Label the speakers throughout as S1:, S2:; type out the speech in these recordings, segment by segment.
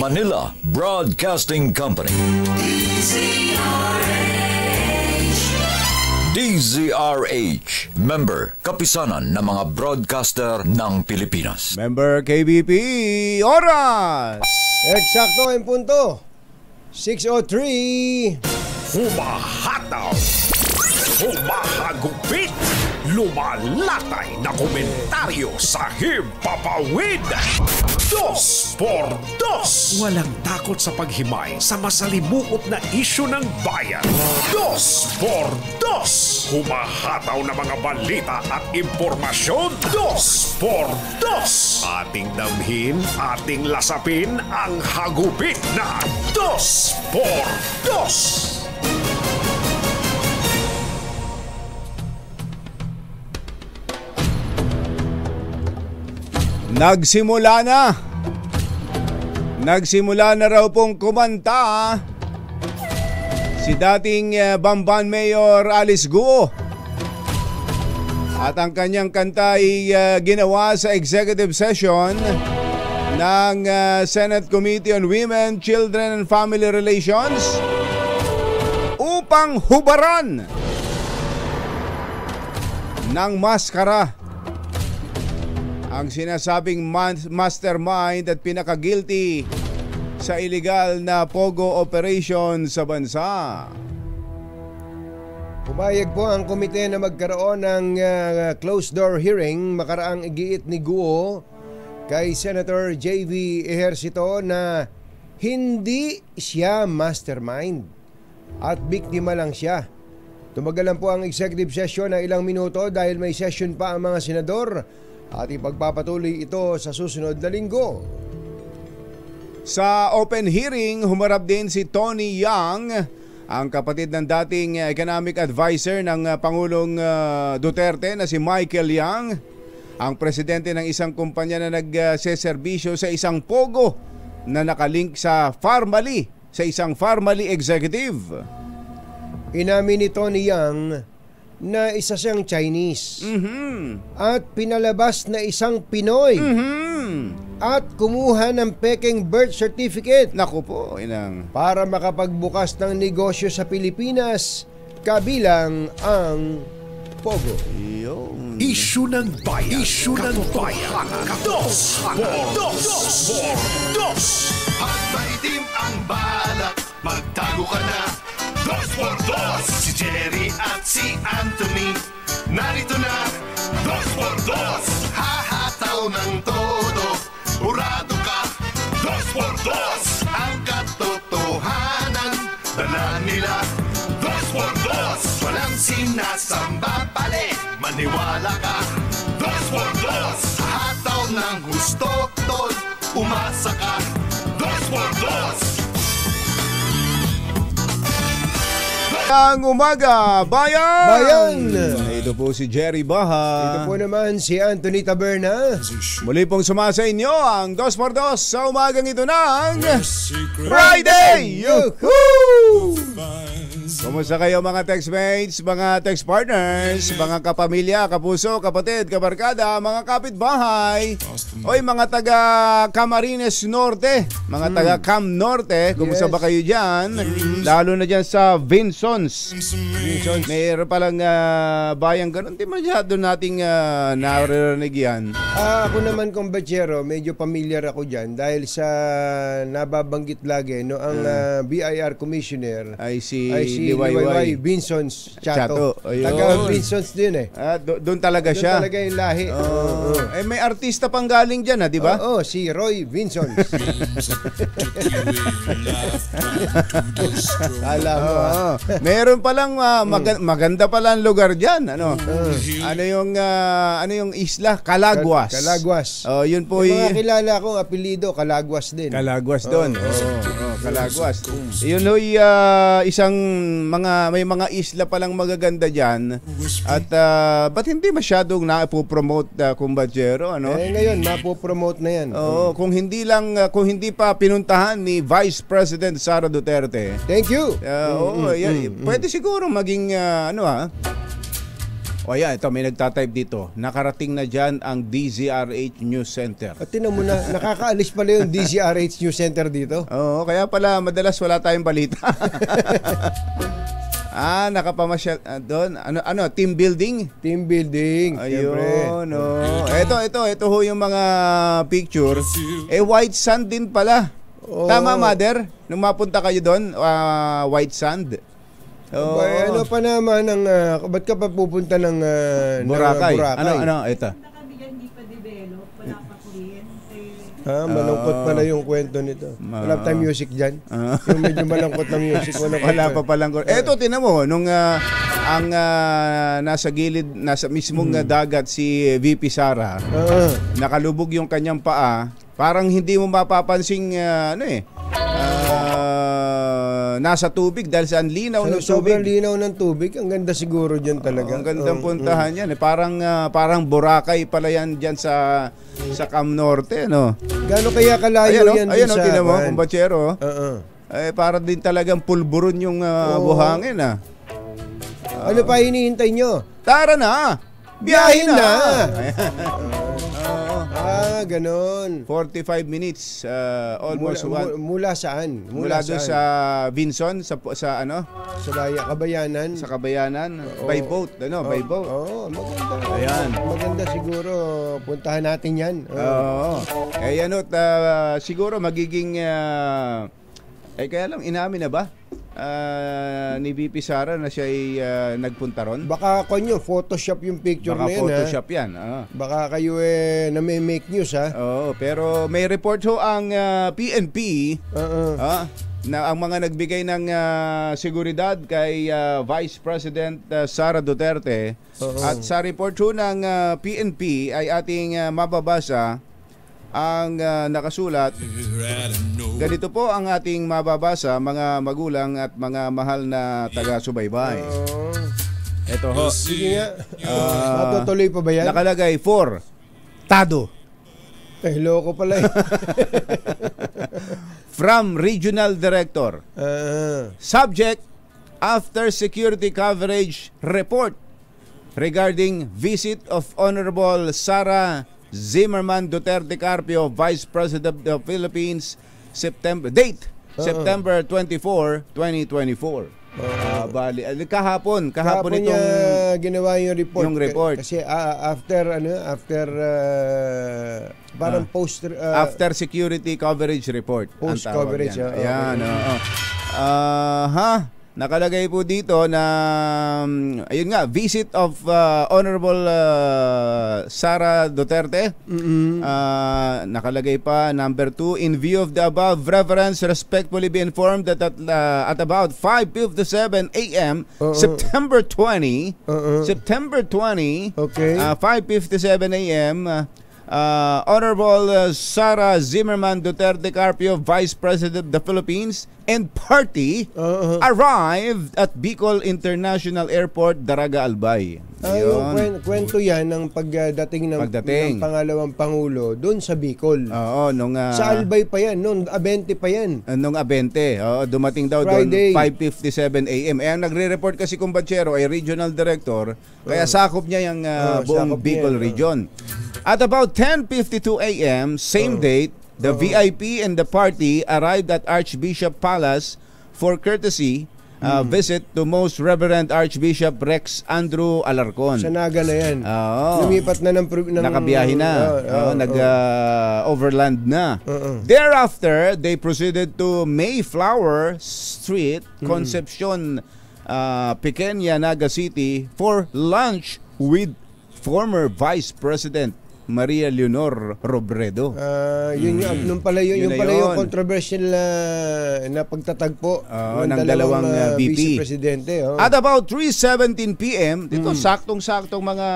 S1: Manila Broadcasting Company. DZRH, member kapisanan ng mga broadcaster ng Pilipinas.
S2: Member KBP, oras!
S3: Eksakto ang punto. 6:03.
S4: Humahataw, humahagupit, lumalatay na komentaryo sa Himpapawid. 2 por 2. Walang takot sa paghimay sa masalimuot na isyu ng bayan. 2 por 2. Humahataw na mga balita at impormasyon. 2 por 2. Ating damhin, ating lasapin ang hagupit na 2 por 2.
S2: Nagsimula na raw pong kumanta si dating Bamban Mayor Alice Guo. At ang kanyang kanta ay ginawa sa executive session ng Senate Committee on Women, Children and Family Relations upang hubaran ng maskara ang sinasabing mastermind at pinaka-guilty sa illegal na pogo operation sa bansa.
S3: Pumayag po ang komite na magkaroon ng closed-door hearing makaraang igiit ni Guo kay Senator J.V. Ejercito na hindi siya mastermind at biktima lang siya. Tumagalan po ang executive session ng ilang minuto dahil may session pa ang mga senador at ipagpapatuloy ito sa susunod na linggo.
S2: Sa open hearing, humarap din si Tony Yang, ang kapatid ng dating economic advisor ng Pangulong Duterte na si Michael Yang, ang presidente ng isang kumpanya na nagseserbisyo sa isang pogo na nakalink sa isang Farmally executive.
S3: Inamin ni Tony Yang na isa siyang Chinese at pinalabas na isang Pinoy at kumuha ng peking birth certificate.
S2: Naku po, inang.
S3: Para makapagbukas ng negosyo sa Pilipinas kabilang ang pogo.
S4: Isyu ng bayan. Isyu ng bayan. 2 por 2.
S5: At maitim ang balak, magtago ka na. 2 por 2. Si Jerry at si Anthony, narito na. 2 por 2. Hahataw ng todo, urado ka. 2 por 2. Ang katotohanan, dala nila. 2 por 2. Walang sinasamba pali, maniwala ka. 2 por 2. Hataw ng gusto, tol, umasa ka. 2 por 2.
S2: Ang umaga, bayan! Ito po si Jerry Baha.
S3: Ito po naman si Anthony Taberna.
S2: Muli pong sumasa inyo ang 2 por 2 sa umagang ito ng Friday! Yuhuu! Kumusta kayo mga textmates, mga text partners, mga kapamilya, kapuso, kapatid, kabarkada, mga kapitbahay, oy mga taga Camarines Norte, mga taga Cam Norte, kumusta ba kayo dyan? Lalo na dyan sa Vinsons. Mayroon palang bayang ganun, di masyado nating naririnig yan.
S3: Ako naman kumbachero, medyo familiar ako dyan dahil sa nababanggit lagi no ang BIR Commissioner
S2: ay si
S3: Liwayway Vinsons Chato. Taga Vinsons din eh.
S2: Doon talaga siya.
S3: Doon talaga yung lahi.
S2: May artista pang galing dyan, di ba?
S3: Oo, si Roy Vinsons. Alam mo.
S2: Meron palang maganda palang lugar dyan. Ano yung isla? Calaguas.
S3: Calaguas.
S2: Yun po
S3: yung mga kilala kong apelido, Calaguas din.
S2: Calaguas doon. Calaguas. Yun ho'y isang may mga isla palang magaganda diyan. At ba't hindi masyadong na-promote kumbachero, ano?
S3: Ngayon mapopromote na yan.
S2: Kung hindi pa pinuntahan ni Vice President Sara Duterte.
S3: Thank you.
S2: Pwede siguro maging O yan, ito may nagtatype dito. Nakarating na dyan ang DZRH News Center.
S3: At tinan mo na, nakakaalis pala yung DZRH News Center dito.
S2: Oo, kaya pala madalas wala tayong balita. Nakapamasyal doon. Ano, team building?
S3: Team building.
S2: Ayun, no. Ito ho yung mga picture. White sand din pala.
S3: Oo.
S2: Tama, Mother? Nung mapunta kayo doon, white sand. Oo.
S3: Ano pa naman ba't ka pa pupunta ng
S2: Boracay.
S3: Boracay?
S2: Ano, ito.
S6: Hindi pa develop, wala pa kuryente.
S3: Malungkot pala yung kwento nito. Wala pa tayong music dyan. Yung medyo malungkot na music.
S2: Wala pa palang. Eto, tinan mo, nung nasa gilid, nasa mismong dagat si VP Sara, nakalubog yung kanyang paa, parang hindi mo mapapansing nasa tubig dahil sa linaw ng tubig.
S3: Sobrang linaw ng tubig. Ang ganda siguro dyan talaga.
S2: Ang gandang puntahan yan. Parang Boracay pala yan dyan sa Cam Norte, no?
S3: Gaano kaya kalayo yan
S2: Ayan,
S3: sa...
S2: tinan mo, kumbachero.
S3: Uh-uh.
S2: Para din talagang pulburon yung buhangin,
S3: Ano pa hinihintay nyo?
S2: Tara na! Biyahin na!
S3: Ganon.
S2: 45 minutes, almost
S3: Mula saan?
S2: Mula doon sa Vinson, sa ano?
S3: Sa Kabayanan.
S2: Sa Kabayanan, by boat, by boat.
S3: Maganda.
S2: Ayan.
S3: Maganda siguro. Puntahan natin yan.
S2: Oo. Siguro magiging, kaya lang, inamin na ba? Ni VP Sara na siya ay nagpunta ron.
S3: Baka Photoshop yung picture
S2: Baka
S3: na yan.
S2: Photoshop yan.
S3: Baka kayo na may make news ha.
S2: Oo, pero may report ho ang PNP na ang mga nagbigay ng seguridad kay Vice President Sara Duterte. At sa report ho ng PNP ay ating mababasa ang nakasulat. Ganito po ang ating mababasa, mga magulang at mga mahal na taga-subaybay. Ito ho.
S3: Sige nga. Matutuloy pa ba yan?
S2: Nakalagay 4. Tado.
S3: Loko pala eh.
S2: From Regional Director. Subject, after security coverage report regarding visit of Honorable Sara Zimmerman Duterte Carpio, Vice President of the Philippines, September 24, 2024. Kahapon itong
S3: niya ginawa yung report.
S2: Yung report.
S3: Kasi after parang
S2: after security coverage report.
S3: Post coverage.
S2: Ayan. Nakalagay po dito na ayun nga, visit of Honorable Sara Duterte. Nakalagay pa number 2, in view of the above, reverence respectfully be informed that at about 5:57 a.m. September 20,
S3: okay.
S2: 5:57 a.m. Honorable Sara Zimmerman Duterte Carpio, Vice President of the Philippines and party arrived at Bicol International Airport, Daraga, Albay.
S3: Yung kwento yan ng pagdating ng pangalawang Pangulo doon sa Bicol. Sa Albay pa yan, noong Abente pa yan.
S2: Noong Abente, dumating daw doon 5:57 a.m. Ang nagre-report kasi kumbachero ay Regional Director, kaya sakop niya yung buong Bicol region. At about 10:52 a.m., same date, the VIP and the party arrived at Archbishop Palace for courtesy visit to Most Reverend Archbishop Rex Andrew Alarcon.
S3: Sa Naga na yan. Lumipat na ng
S2: nakabiyahe na. Nag-overland na. Thereafter, they proceeded to Mayflower Street, Concepcion, Pequeña, Naga City for lunch with former Vice President Maria Leonor Robredo.
S3: Yung controversial na pagtatagpo
S2: ng dalawang VP.
S3: Vice-presidente.
S2: At about 3:17 p.m., dito saktong-saktong mga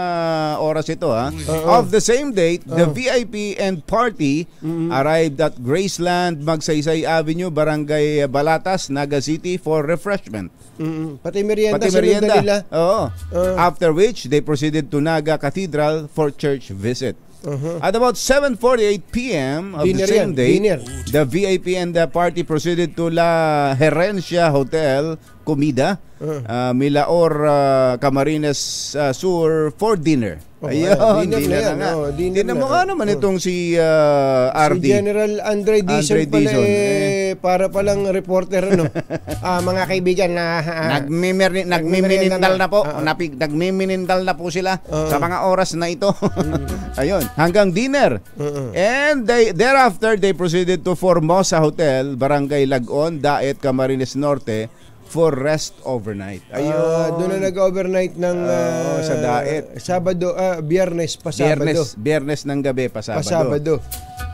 S2: oras ito of the same date, the VIP and party arrived at Graceland, Magsaysay Avenue, Barangay Balatas, Naga City for refreshment.
S3: Pati merienda. Nila.
S2: After which, they proceeded to Naga Cathedral for church visit. At about 7:48 p.m. of the same day, the VIP and the party proceeded to La Herencia Hotel, comida, Milaor, Camarines Sur for dinner. Ayun, dinner na nga. Dinner mo nga naman itong si RD.
S3: Si General Andre Dizon pala para palang reporter ano. Mga kaibigan na
S2: nagmiminindal na po. Nagmiminindal na po sila sa mga oras na ito. Ayun, hanggang dinner. And thereafter they proceeded to Formosa Hotel, Barangay Lagon, Daet, Camarines Norte for rest overnight. Ayun.
S3: Doon na nag-overnight ng
S2: sa Daet.
S3: Sabado, Biyernes pa Sabado.
S2: Biyernes ng gabi pa Sabado.
S3: Pasabado.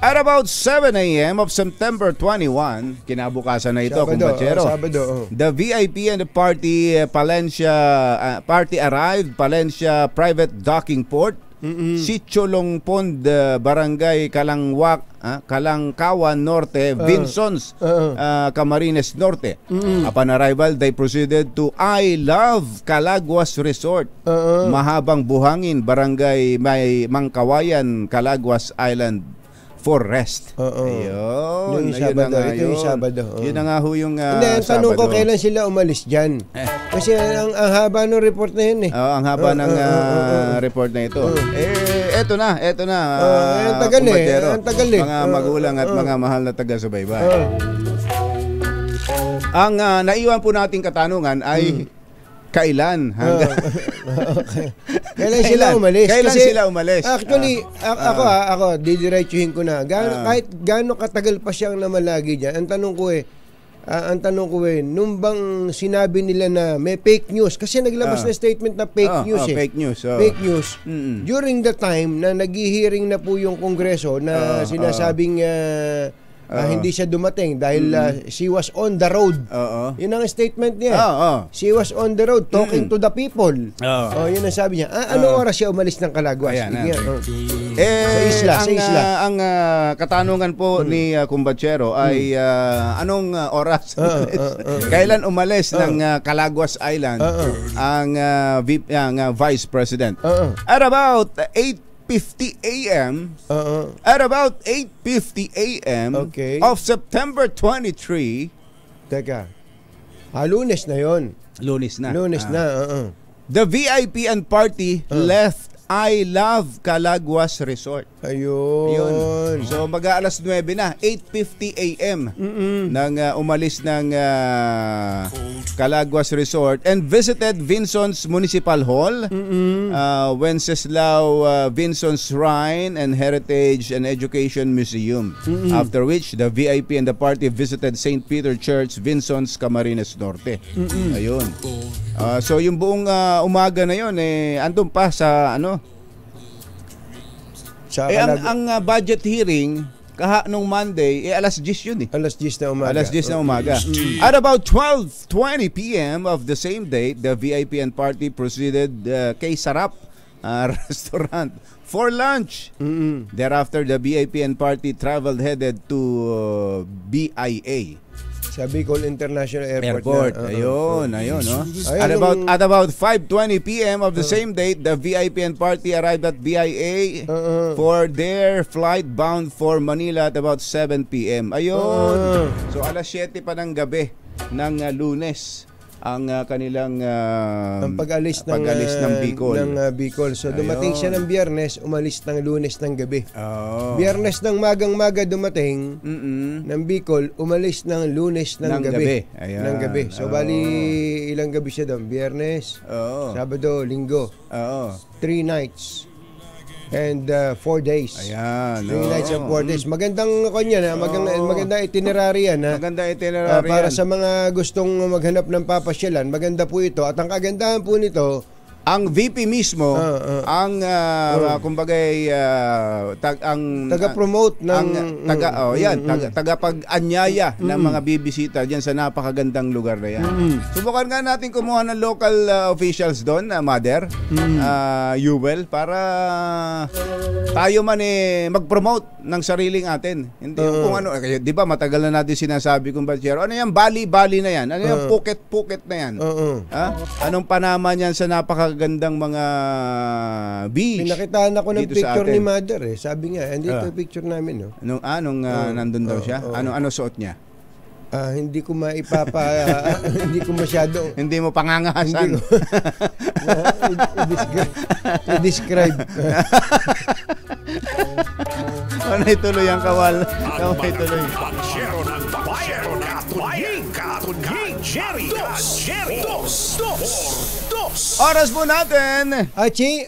S2: At about 7 a.m. of September 21, kinabukasan na ito, kumpatsero.
S3: Sabado.
S2: The VIP and the party party arrived Palencia Private Docking Port, Sitio Longpond, Barangay Kalangkawan Norte, Vinsons, Camarines Norte. Upon arrival, they proceeded to I Love Calaguas Resort, Mahabang Buhangin, Barangay Mangkawayan, Calaguas Island for rest. Ayun.
S3: Ito yung Sabado.
S2: Yun na nga ho yung
S3: Hindi, ang tanong ko, kailan sila umalis dyan? Kasi ang haba ng report na yun eh.
S2: Ang haba ng report na ito. Eto na.
S3: Ang tagal eh.
S2: Mga magulang at mga mahal na taga-subaybay. Ang naiwan po nating katanungan ay kailan?
S3: Kailan sila umalis?
S2: Kailan sila umalis?
S3: Actually, ako didiretsuhin ko na. Kahit gaano katagal pa siyang namalagi diyan. Ang tanong ko nung bang sinabi nila na may fake news, kasi naglabas na statement na fake news
S2: Fake news.
S3: Fake news. During the time na naghihiring na po yung Kongreso na sinasabing hindi siya dumating dahil she was on the road. Yun ang statement niya. She was on the road talking to the people. Yun ang sabi niya. Ano oras siya umalis ng Calaguas? Sa isla.
S2: Ang katanungan po ni Kumbatsero ay anong oras? Kailan umalis ng Calaguas Island ang Vice President? At about 8:50 a.m. At about 8:50 a.m. of September 23.
S3: Teka. Lunes na yon.
S2: Lunes na. The VIP and party left I Love Calaguas Resort.
S3: Ayun.
S2: So mag-aalas 9 na, 8:50 a.m. nang umalis ng Calaguas Resort and visited Vinsons Municipal Hall, Wenceslao Vinsons Shrine and Heritage and Education Museum. After which, the VIP and the party visited St. Peter Church, Vinsons, Camarines Norte. Ayun. So yung buong umaga na yon andun pa sa ang budget hearing nung Monday alas 10 yun
S3: Alas 10 na umaga.
S2: Alas 10 na umaga. At about 12:20 p.m. of the same day, the VIP and party proceeded kay Sarap restaurant for lunch. Thereafter, the VIP and party traveled headed to BIA.
S3: Sa Bicol International Airport.
S2: Ayun, no? At about 5:20 p.m. of the same date, the VIP and party arrived at BIA for their flight bound for Manila at about 7 p.m. Ayun. So alas 7 pa ng gabi ng Lunes ang kanilang
S3: ang pag-alis
S2: ng Bicol.
S3: Bicol. So dumating siya ng Biyernes, umalis ng Lunes ng gabi. Biyernes ng magang-maga dumating ng Bicol, umalis ng Lunes ng gabi. Ng gabi. So bali ilang gabi siya doon? Biyernes, Sabado, Linggo. 3 nights. And 4 days.
S2: Ayan.
S3: 3 nights and 4 days. Magandang kanya na, maganda itinerary yan.
S2: Maganda itinerary
S3: para sa mga gustong maghanap ng papasyalan, maganda po ito. At ang kagandahan po nito,
S2: ang VP mismo ang kumbagay
S3: taga-promote ng
S2: tagapag-anyaya ng mga bibisita diyan sa napakagandang lugar na yan. Subukan nga natin kumuha ng local officials doon, Mother, Yuwel, para tayo man mag-promote ng sariling atin. Hindi kung ano, di ba matagal na natin sinasabi kung ano yan, Bali na yan, ano yan, Phuket na yan. Anong panama niyan sa napakagandang mga beach.
S3: Pinakitaan ako ng picture ni Mother Sabi nga, andito yung picture namin, no?
S2: Nandun daw siya? Ano suot niya?
S3: Hindi ko hindi ko masyado
S2: Hindi mo pangangahasan.
S3: i-describe.
S2: Anay tuloy ang kawal. Anay tuloy.
S4: Pagsyero ng bayan, katunghing, Jerry, dos.
S2: Oras po natin.
S3: Achi,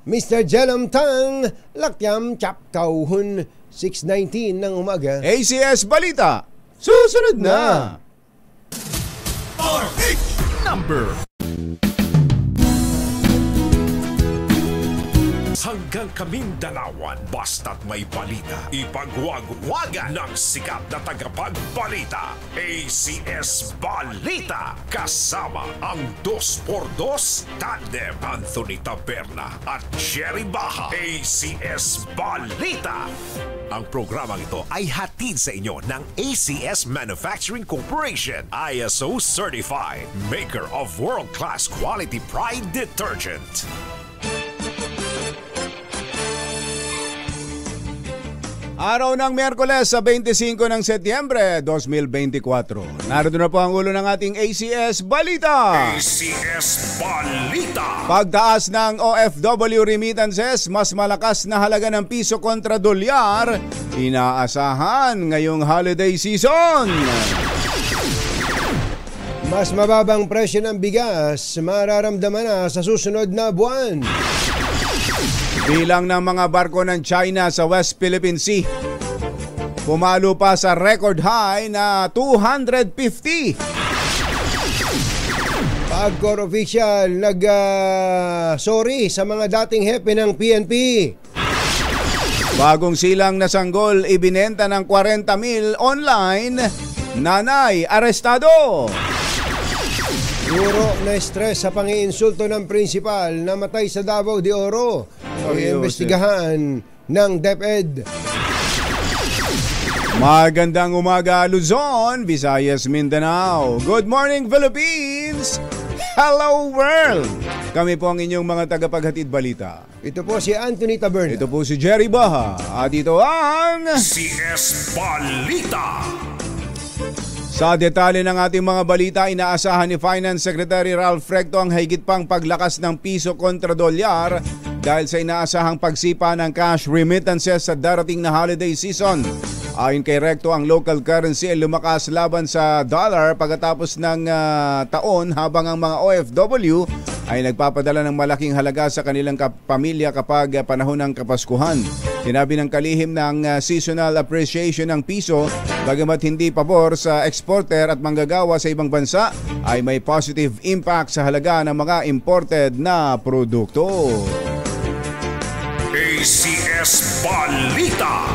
S3: Mr. Jelam Tang, Lakyam Chap Kauhun, 6:19 ng umaga.
S2: ACS Balita. Susunod na.
S4: Number. Hanggang kaming dalawan, basta't may balita. Ipagwagwagan ng sikat na tagapagbalita. ACS Balita. Kasama ang 2x2 Tandem Anthony Taberna at Jerry Baha. ACS Balita. Ang programang ito ay hatid sa inyo ng ACS Manufacturing Corporation, ISO Certified, maker of world-class quality Pride detergent.
S2: Araw ng Miyerkules sa 25 ng Setyembre 2024. Narito na po ang ulo ng ating ACS Balita.
S4: ACS Balita.
S2: Pagtaas ng OFW remittances, mas malakas na halaga ng piso kontra dolyar, inaasahan ngayong holiday season.
S3: Mas mababang presyo ng bigas mararamdaman na sa susunod na buwan.
S2: Bilang ng mga barko ng China sa West Philippine Sea, pumalo pa sa record high na 250.
S3: Pagcor official sorry sa mga dating hepe ng PNP.
S2: Bagong silang na sanggol ibinenta ng 40,000 online, nanay arestado.
S3: Guro na stress sa pangiinsulto ng prinsipal na matay sa Davao de Oro. Iimbestigahan ng DepEd.
S2: Magandang umaga Luzon, Visayas, Mindanao. Good morning Philippines! Hello world! Kami po ang inyong mga tagapaghatid balita.
S3: Ito po si Anthony Taberna.
S2: Ito po si Jerry Baha. At ito ang
S4: CS Balita.
S2: Sa detalye ng ating mga balita, inaasahan ni Finance Secretary Ralph Recto ang higit pang paglakas ng piso kontra dolyar dahil sa inaasahang pagsipa ng cash remittances sa darating na holiday season. Ayon kay Recto, ang local currency ay lumakas laban sa dollar pagkatapos ng taon habang ang mga OFW ay nagpapadala ng malaking halaga sa kanilang pamilya kapag panahon ng Kapaskuhan. Sinabi ng kalihim ng seasonal appreciation ng piso, bagamat hindi pabor sa exporter at manggagawa sa ibang bansa, ay may positive impact sa halaga ng mga imported na produkto.
S4: ACS Balita.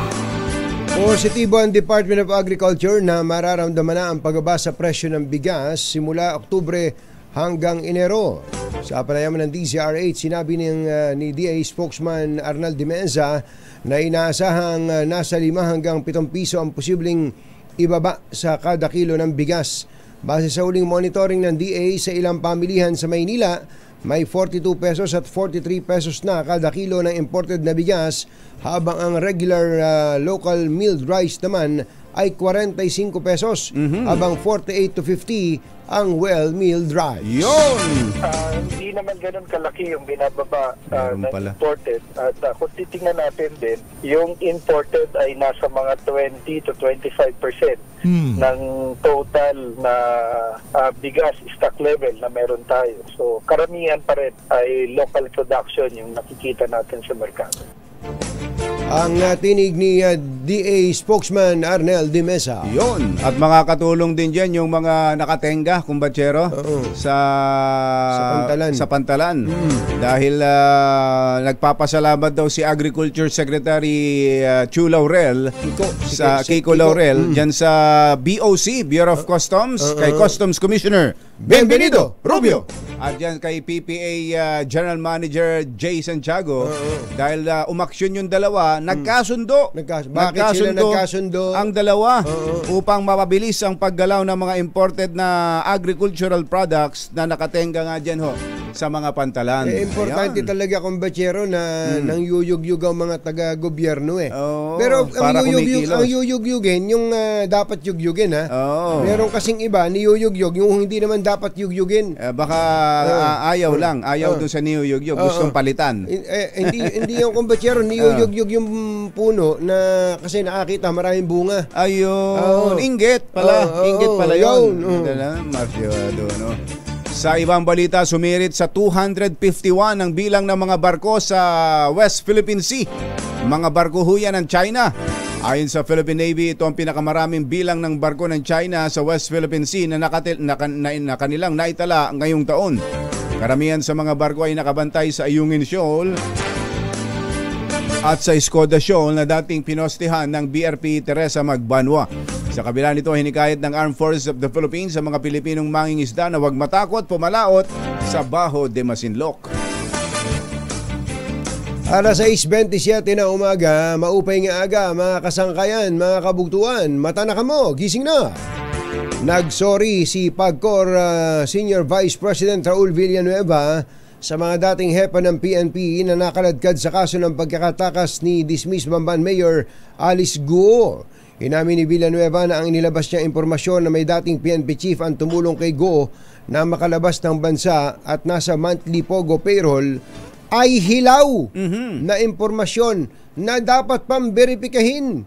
S3: Positibo ang Department of Agriculture na mararamdaman na ang pagbaba sa presyo ng bigas simula Oktubre hanggang Enero. Sa panayaman ng DZRH, sinabi ni DA spokesman Arnal de Meza na inaasahang nasa 5 hanggang 7 piso ang posibleng ibaba sa kada kilo ng bigas. Base sa uling monitoring ng DA sa ilang pamilihan sa Maynila, may 42 pesos at 43 pesos na kada kilo ng imported na bigas, habang ang regular local milled rice naman ay 45 pesos, habang 48 to 50 ang well-milled rice.
S2: Yun!
S7: Hindi naman ganun kalaki yung binababa ng
S2: pala
S7: imported. At kung titingnan natin din, yung imported ay nasa mga 20 to 25% ng total na bigas stock level na meron tayo. So karamihan pa rin ay local production yung nakikita natin sa merkado.
S3: Ang tinig ni DA spokesman Arnel de Meza.
S2: Yun. At makakatulong din dyan yung mga nakatenga, kumbatsero, sa pantalan. Dahil nagpapasalamat daw si Agriculture Secretary Chu Laurel, Kiko Laurel, dyan sa BOC, Bureau of Customs, kay Customs Commissioner Bienvenido Rubio. At dyan kay PPA General Manager Jay Santiago, dahil umaksyon yung dalawa, nagkasundo.
S3: Bakit sila nagkasundo?
S2: Ang dalawa upang mapabilis ang paggalaw ng mga imported na agricultural products na nakatenga nga dyan ho sa mga pantalan.
S3: Importante
S2: Ayan.
S3: talaga kumbachero na nang yuyugyug ang mga taga-gobyerno
S2: Oo,
S3: Pero
S2: para kumikilos.
S3: ang yuyugyugin, yung dapat yugyugin
S2: Oo.
S3: Meron kasing iba niyuyugyug yung hindi naman dapat yugyugin.
S2: Baka ayaw lang. Ayaw dun sa niyuyugyug. Gustong palitan.
S3: Hindi yung kumbachero niyuyugyug yung puno na kasi nakakita maraming bunga.
S2: Ayun. Inggit pala. Inggit pala yun. Masyado, no? Sa ibang balita, sumirit sa 251 ang bilang ng mga barko sa West Philippine Sea. Mga barko ho yan ng China. Ayon sa Philippine Navy, ito ang pinakamaraming bilang ng barko ng China sa West Philippine Sea na kanilang naitala ngayong taon. Karamihan sa mga barko ay nakabantay sa Ayungin Shoal at sa Escoda Shoal na dating pinostehan ng BRP Teresa Magbanwa. Sa kabila nito, hinikayat ng Armed Forces of the Philippines sa mga Pilipinong mangingisda na huwag matakot pumalaot sa Baho de Masinloc.
S3: Alas 6:27 na umaga, maupay nga aga, mga kasangkayan, mga kabugtuan, mata na kamo, gising na. Nagsorry si PAGCOR Senior Vice President Raul Villanueva sa mga dating hepa ng PNP na nakaladkad sa kaso ng pagkakatakas ni dismissed Bamban Mayor Alice Guo. Inamin ni Villanueva na ang inilabas niya impormasyon na may dating PNP chief ang tumulong kay Guo na makalabas ng bansa at nasa monthly POGO payroll ay hilaw na impormasyon na dapat pang beripikahin.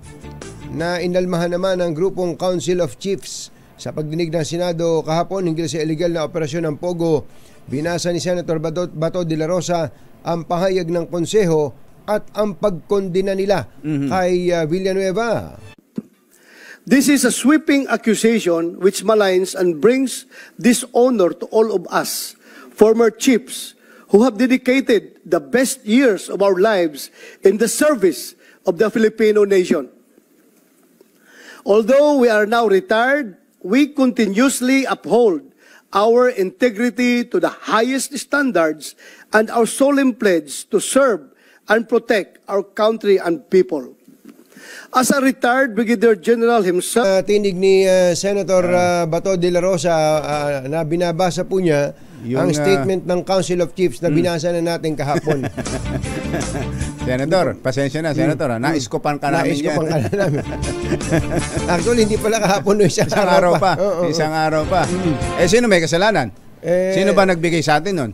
S3: Na inalmahan naman ng grupong Council of Chiefs sa pagdinig ng Senado kahapon hinggil sa illegal na operasyon ng POGO. Binasa ni Senator Bato de la Rosa ang pahayag ng konseho at ang pagkondena nila kay Villanueva.
S8: This is a sweeping accusation which maligns and brings dishonor to all of us, former chiefs, who have dedicated the best years of our lives in the service of the Filipino nation. Although we are now retired, we continuously uphold our integrity to the highest standards and our solemn pledge to serve and protect our country and people. As a retired Brigadier General himself,
S3: tinig ni Senator Bato de la Rosa na binabasa po niya ang statement ng Council of Chiefs na binasa na natin kahapon.
S2: Senator, pasensya na, Senator. Naiskopan ka namin yan.
S3: Naiskopan ka na namin. Actually, hindi pala kahapon. Isang
S2: araw pa. Isang araw pa. Sino may kasalanan? Sino ba nagbigay sa atin nun?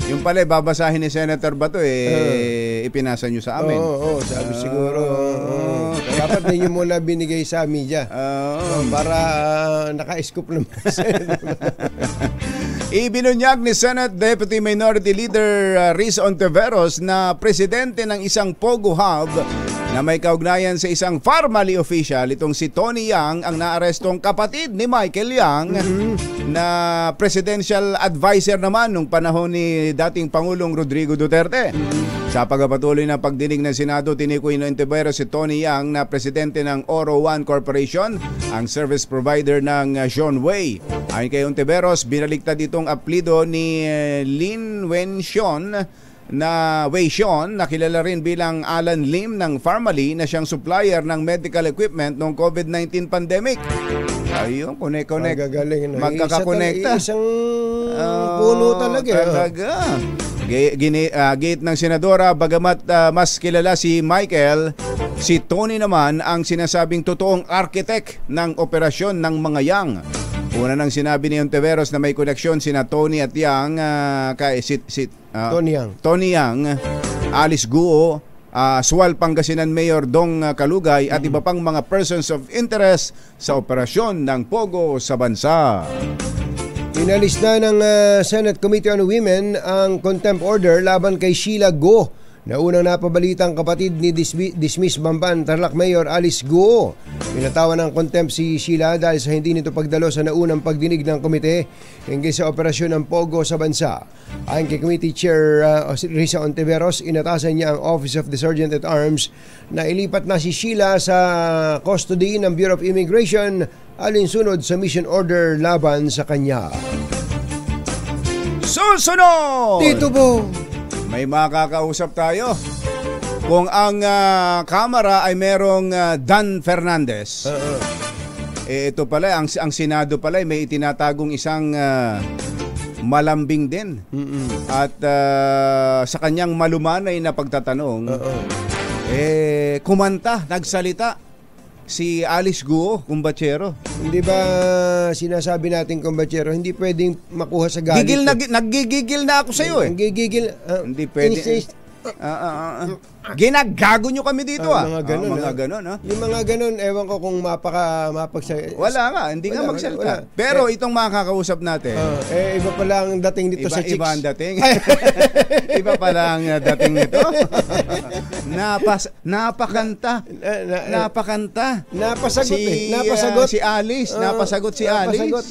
S2: Yung pala, babasahin ni Senator Bato, ipinasa nyo sa amin.
S3: Oo, sabi siguro. Dapat ninyo muna binigay sa media. Para naka-scoop naman.
S2: Ibinunyag ni Senate Deputy Minority Leader Riz Ontiveros na presidente ng isang POGO hub na may kaugnayan sa isang Pharmally official. Itong si Tony Yang ang naarestong kapatid ni Michael Yang na presidential advisor naman nung panahon ni dating Pangulong Rodrigo Duterte. Sa pagpapatuloy ng pagdinig ng Senado, tinikoy ng Ontiveros si Tony Yang na presidente ng Oro One Corporation, ang service provider ng John Way. Ayon kay Ontiveros, binaliktad itong apelido ni Lin Wenxion na Weixion, na kilala rin bilang Alan Lim ng Pharmally, na siyang supplier ng medical equipment noong COVID-19 pandemic. Ayun, connect. Magkakakonekta.
S3: Isang puno talaga.
S2: Gate ng Senadora, bagamat mas kilala si Michael, si Tony naman ang sinasabing totoong architect ng operasyon ng mga Yang. Una nang sinabi ni Ontiveros na may koneksyon sina Tony at Yang kay Tony Yang, Alice Guo, Sual Pangasinan Mayor Dong Kalugay at iba pang mga persons of interest sa operasyon ng POGO sa bansa.
S3: Inalis na ng Senate Committee on Women ang contempt order laban kay Sheila Go, na unang napabalitang kapatid ni dismissed Bamban Tarlac Mayor Alice Guo. Pinatawan ng contempt si Sheila dahil sa hindi nito pagdalo sa naunang pagdinig ng komite hinggil sa operasyon ng POGO sa bansa. Ayon kay Committee Chair Risa Ontiveros, inatasan niya ang Office of the Sergeant at Arms na ilipat na si Sheila sa custody ng Bureau of Immigration alinsunod sa mission order laban sa kanya.
S2: Susunod!
S3: Dito po!
S2: May makakausap tayo. Kung ang Kamara ay merong Dan Fernandez, ito pala, ang Senado pala may itinatagong isang malambing din. At sa kanyang malumanay na pagtatanong, kumanta, nagsalita si Alice Guo, kumbatsero.
S3: Hindi ba sinasabi natin, kumbatsero, hindi pwedeng makuha sa galit?
S2: Naggigigil na ako sa iyo eh.
S3: Naggigigil.
S2: Hindi pwede. Ginagago nyo kami dito
S3: Mga ganun.
S2: mga ganun.
S3: Yung mga ganun, ewan ko kung
S2: Wala nga, hindi nga magsalita. Pero itong mga kakausap natin,
S3: iba pala ang dating dito sa chicks.
S2: Iba ang dating. Iba pala ang dating nito. Napakanta.
S3: Napasagot.
S2: Si Alice. Napasagot si Alice.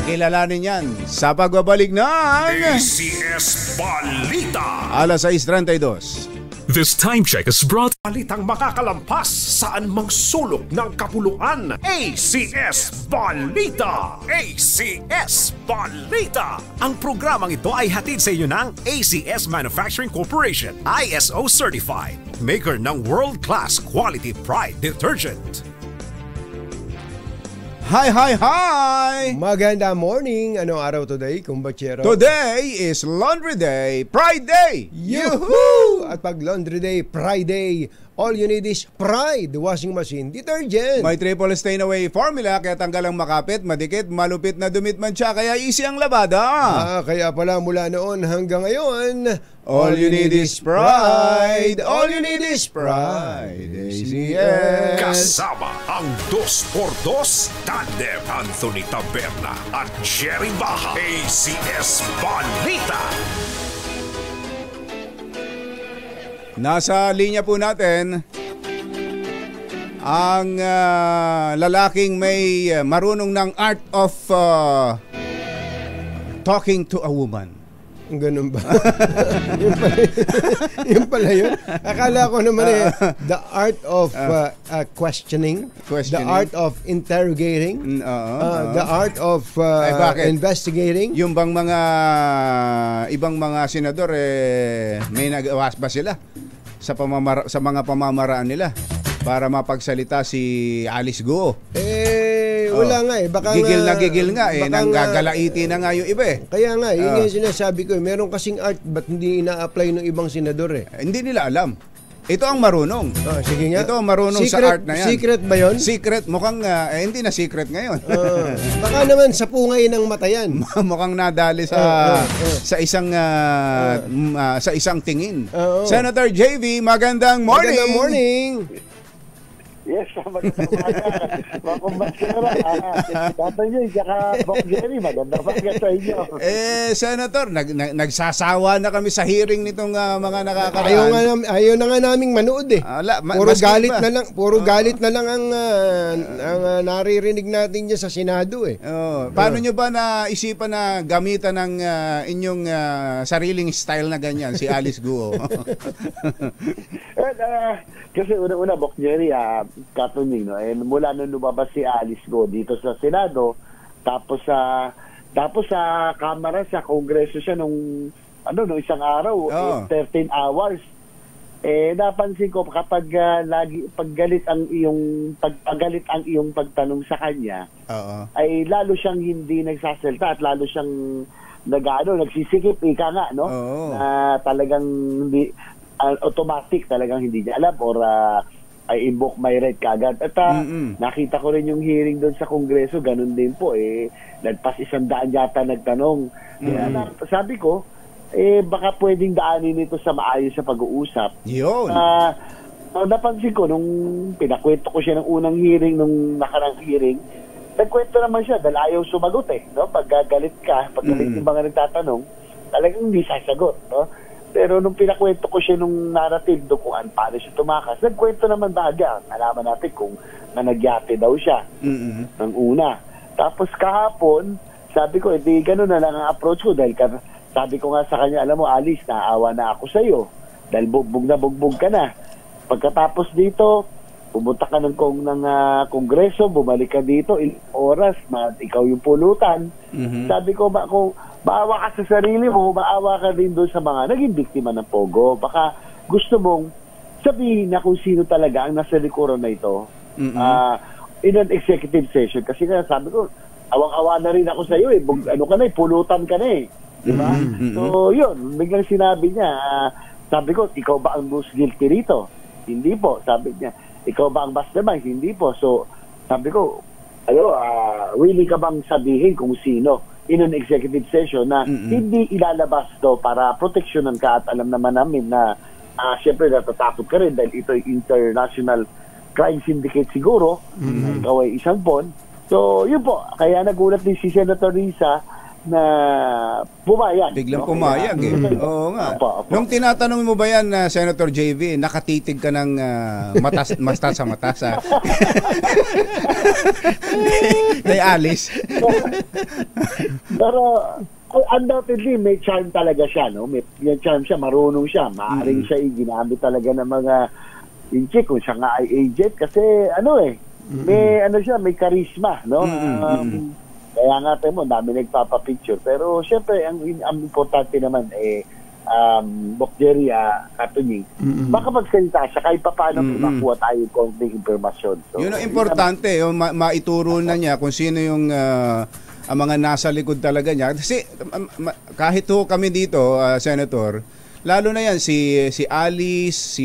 S2: Kilalanin yan sa pagbabalik ng
S4: ACS Balita.
S2: Alas 6:32.
S4: This time check is brought balitang makakalampas saan mang sulok ng kapuluan. ACS Balita! ACS Balita! Ang programang ito ay hatid sa inyo ng ACS Manufacturing Corporation, ISO Certified, maker ng world-class quality Pride detergent.
S2: Hi!
S3: Maganda morning. Anong araw today, kumbatsero?
S2: Today is Laundry Day, Pride Day!
S3: Yuhuu! At pag Laundry Day, Pride Day, all you need is Pride washing machine detergent.
S2: May triple stain away formula kaya tanggal ang makapit, madikit, malupit na dumit man siya kaya easy ang labada.
S3: Kaya pala mula noon hanggang ngayon,
S2: all you need is Pride. All you need is Pride. ACS.
S4: Kasama ang 2x2 Tandem Anthony Taberna at Jerry Baja. ACS Balita.
S2: Nasa linya po natin ang lalaking may marunong ng art of talking to a woman.
S3: Ganun ba? Yung pala yun. Akala ko naman the art of questioning, the art of interrogating, the art of investigating.
S2: Yung bang mga ibang mga senador may nagawas ba sila sa mga pamamaraan nila para mapagsalita si Alice Guo?
S3: Wala nga baka
S2: gigil nga nang gagalaiti na nga yung iba
S3: Kaya nga, yun yung sinasabi ko meron kasing art, ba't hindi ina-apply ng ibang senador
S2: Hindi nila alam. Ito ang marunong.
S3: Sige nga.
S2: Ito ang marunong
S3: secret,
S2: sa art na yan.
S3: Secret ba yun?
S2: Secret. Mukhang hindi na secret ngayon.
S3: Baka naman sa pungay ng mata yan.
S2: Mukhang nadali sa isang tingin. Senator JV, magandang morning.
S3: Magandang morning.
S7: Yes, magandang umaga. Mga kumbatsera. Tatay nyo, tsaka Bok Jerry, magandang umaga sa inyo.
S2: Senator, nagsasawa na kami sa hearing nitong mga nakakaraan.
S3: Ayaw na nga naming manood Puro galit na lang ang naririnig natin dyan sa Senado
S2: Paano nyo ba naisipan na gamitan ng inyong sariling style na ganyan, si Alice Guo?
S7: Kasi una-una, Bok Jerry, katuning, mula nung lumabas si Alice Guo dito sa Senado, tapos sa Kamara, sa Kongreso siya nung isang araw, 13 hours. Napansin ko kapag paggalit ang iyong pagtanong sa kanya, ay lalo siyang hindi nagsasalita at lalo siyang nagsisikip, ika nga, no? Na talagang hindi automatic, talagang hindi niya alam or I invoke my right kagad. At nakita ko rin yung hearing doon sa Kongreso, ganun din po. Nagpas 100 yata nagtanong. Kaya sabi ko, baka pwedeng daanin ito sa maayos sa pag-uusap.
S2: Yun.
S7: Napansin ko, nung pinakwento ko siya ng unang hearing, nung nakarang hearing, nagkwento naman siya dahil ayaw sumagot no? Pag galit yung mga nagtatanong, talagang hindi sasagot, no? Pero nung pinakwento ko siya nung narrative dokuan, paano siya tumakas, nagkwento naman baga. Nalaman natin kung nagyate daw siya ng una. Tapos kahapon, sabi ko, ganun na lang ang approach ko dahil sabi ko nga sa kanya, alam mo Alice, naawa na ako sa'yo dahil bugbog ka na. Pagkatapos dito, pumunta ka ng Kongreso, bumalik ka dito, oras, ikaw yung pulutan. Sabi ko, kung maawa ka sa sarili mo, maawa ka din doon sa mga naging biktima ng Pogo. Baka gusto mong sabihin na kung sino talaga ang nasa likuran na ito in an executive session. Kasi nga sabi ko,
S9: awang-awa na rin ako sa iyo ano ka na pulutan ka na di ba? So yun, biglang sinabi niya, sabi ko, ikaw ba ang most guilty rito? Hindi po, sabi niya. Ikaw ba ang mastermind? Hindi po. So sabi ko, willing ka bang sabihin kung sino in an executive session na hindi ilalabas to para proteksyonan ka, at alam naman namin na syempre natatakot ka rin dahil ito ay international crime syndicate siguro, ikaw ay isang pawn. So yun po, kaya nagulat din si Senator Risa na pumayag.
S2: Biglang pumayag Oo nga.
S9: Opo.
S2: Nung tinatanong mo ba yan, Senator JV, nakatitig ka ng mata sa mata sa kay Alice.
S9: Pero undoubtedly may charm talaga siya, no? May charm siya, marunong siya, maaaring siya ginamit talaga ng mga chick kung siya nga ay agent kasi may may charisma, no? Kaya nga tayo mo, dami nagpapapicture. Pero syempre, ang importante naman Bok Jerry Katunying, baka magsalita siya kahit pa paano makuha tayo konting impormasyon. So,
S2: yun ang importante, maituro na niya kung sino yung ang mga nasa likod talaga niya. Kasi kahit kami dito, Senator, lalo na yan, si Alice,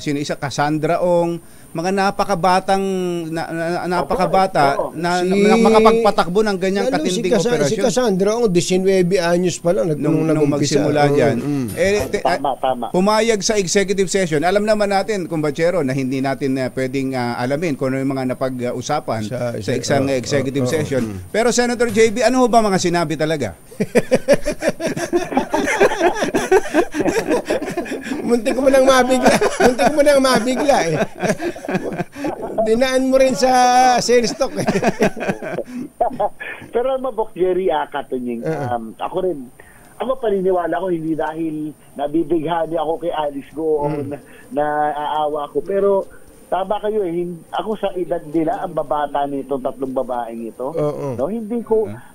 S2: sino isa, Cassandra Ong, mga napakabata na makapagpatakbo ng ganyang katinding operasyon.
S3: Si Cassandra, 19 anyos pa lang
S2: nung magsimula dyan.
S9: Tama.
S2: Pumayag sa executive session. Alam naman natin, kumbachero, na hindi natin pwedeng alamin kung ano yung mga napag-usapan sa isang executive session. Pero Senator JB, ano ba mga sinabi talaga?
S3: Muntik mo nang mabigla Dinaan mo rin sa sales stock
S9: Pero Bok Jerry Katunying, ako paniniwala ko hindi dahil nabibighani ako kay Alice Go o na aawa ko, pero tama kayo ako sa edad nila, ang babata nito, tatlong babaeng ito, no,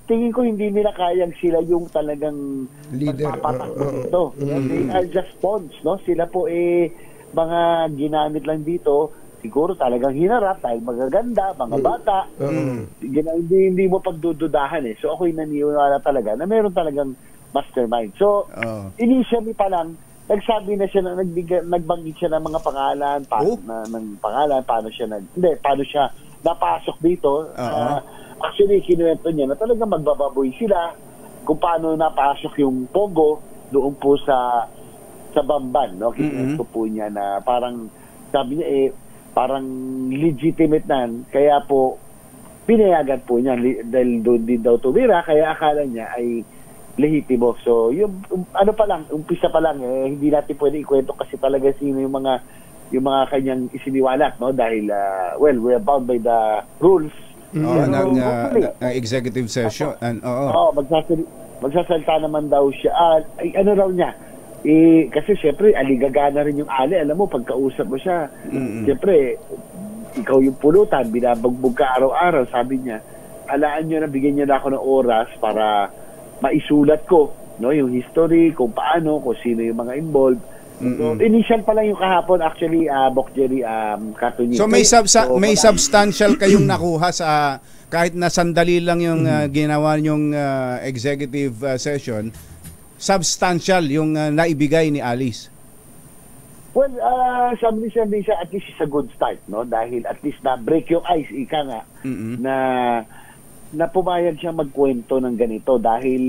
S9: tingin ko hindi nila kayang sila yung talagang
S3: leader
S9: ito. They are just pawns, no? Sila po mga ginamit lang dito, siguro talagang hinarap dahil magaganda, mga bata. Hindi mo pagdududahan So ako'y naniniwala talaga na meron talagang mastermind. So initially pa lang nagsabi na siya, nagbanggit siya ng mga pangalan, paano siya napasok dito. Actually, kinuwento niya na talagang magbababoy sila kung paano napasok yung Pogo doon po sa Bamban, no? Kinuwento po niya na parang, sabi niya parang legitimate kaya po pinayagan po niya dahil doon din daw tumira, kaya akala niya ay lehitimo. So, yung umpisa pa lang, hindi natin pwede ikwento kasi talaga sino yung mga kanyang isiniwalat, no? Dahil, we're bound by the rules.
S2: Ng executive session.
S9: Magsasalita naman daw siya. Raw niya? Kasi syempre, aligagana rin yung Ali. Alam mo, pagkausap mo siya, syempre, ikaw yung pulutan, binabagbog ka araw-araw, sabi niya, alaan nyo na, bigyan niyo na ako ng oras para maisulat ko, no, yung history, kung paano, kung sino yung mga involved. So, initial pa lang yung kahapon, actually, Bok Jerry Katunying.
S2: So, may substantial kayong nakuha sa, kahit na sandali lang yung ginawa yung executive session, substantial yung naibigay ni Alice?
S9: Well, sabi niya, at least it's a good start, no? Dahil at least na break yung ice, ika nga, na pumayag siya magkwento ng ganito dahil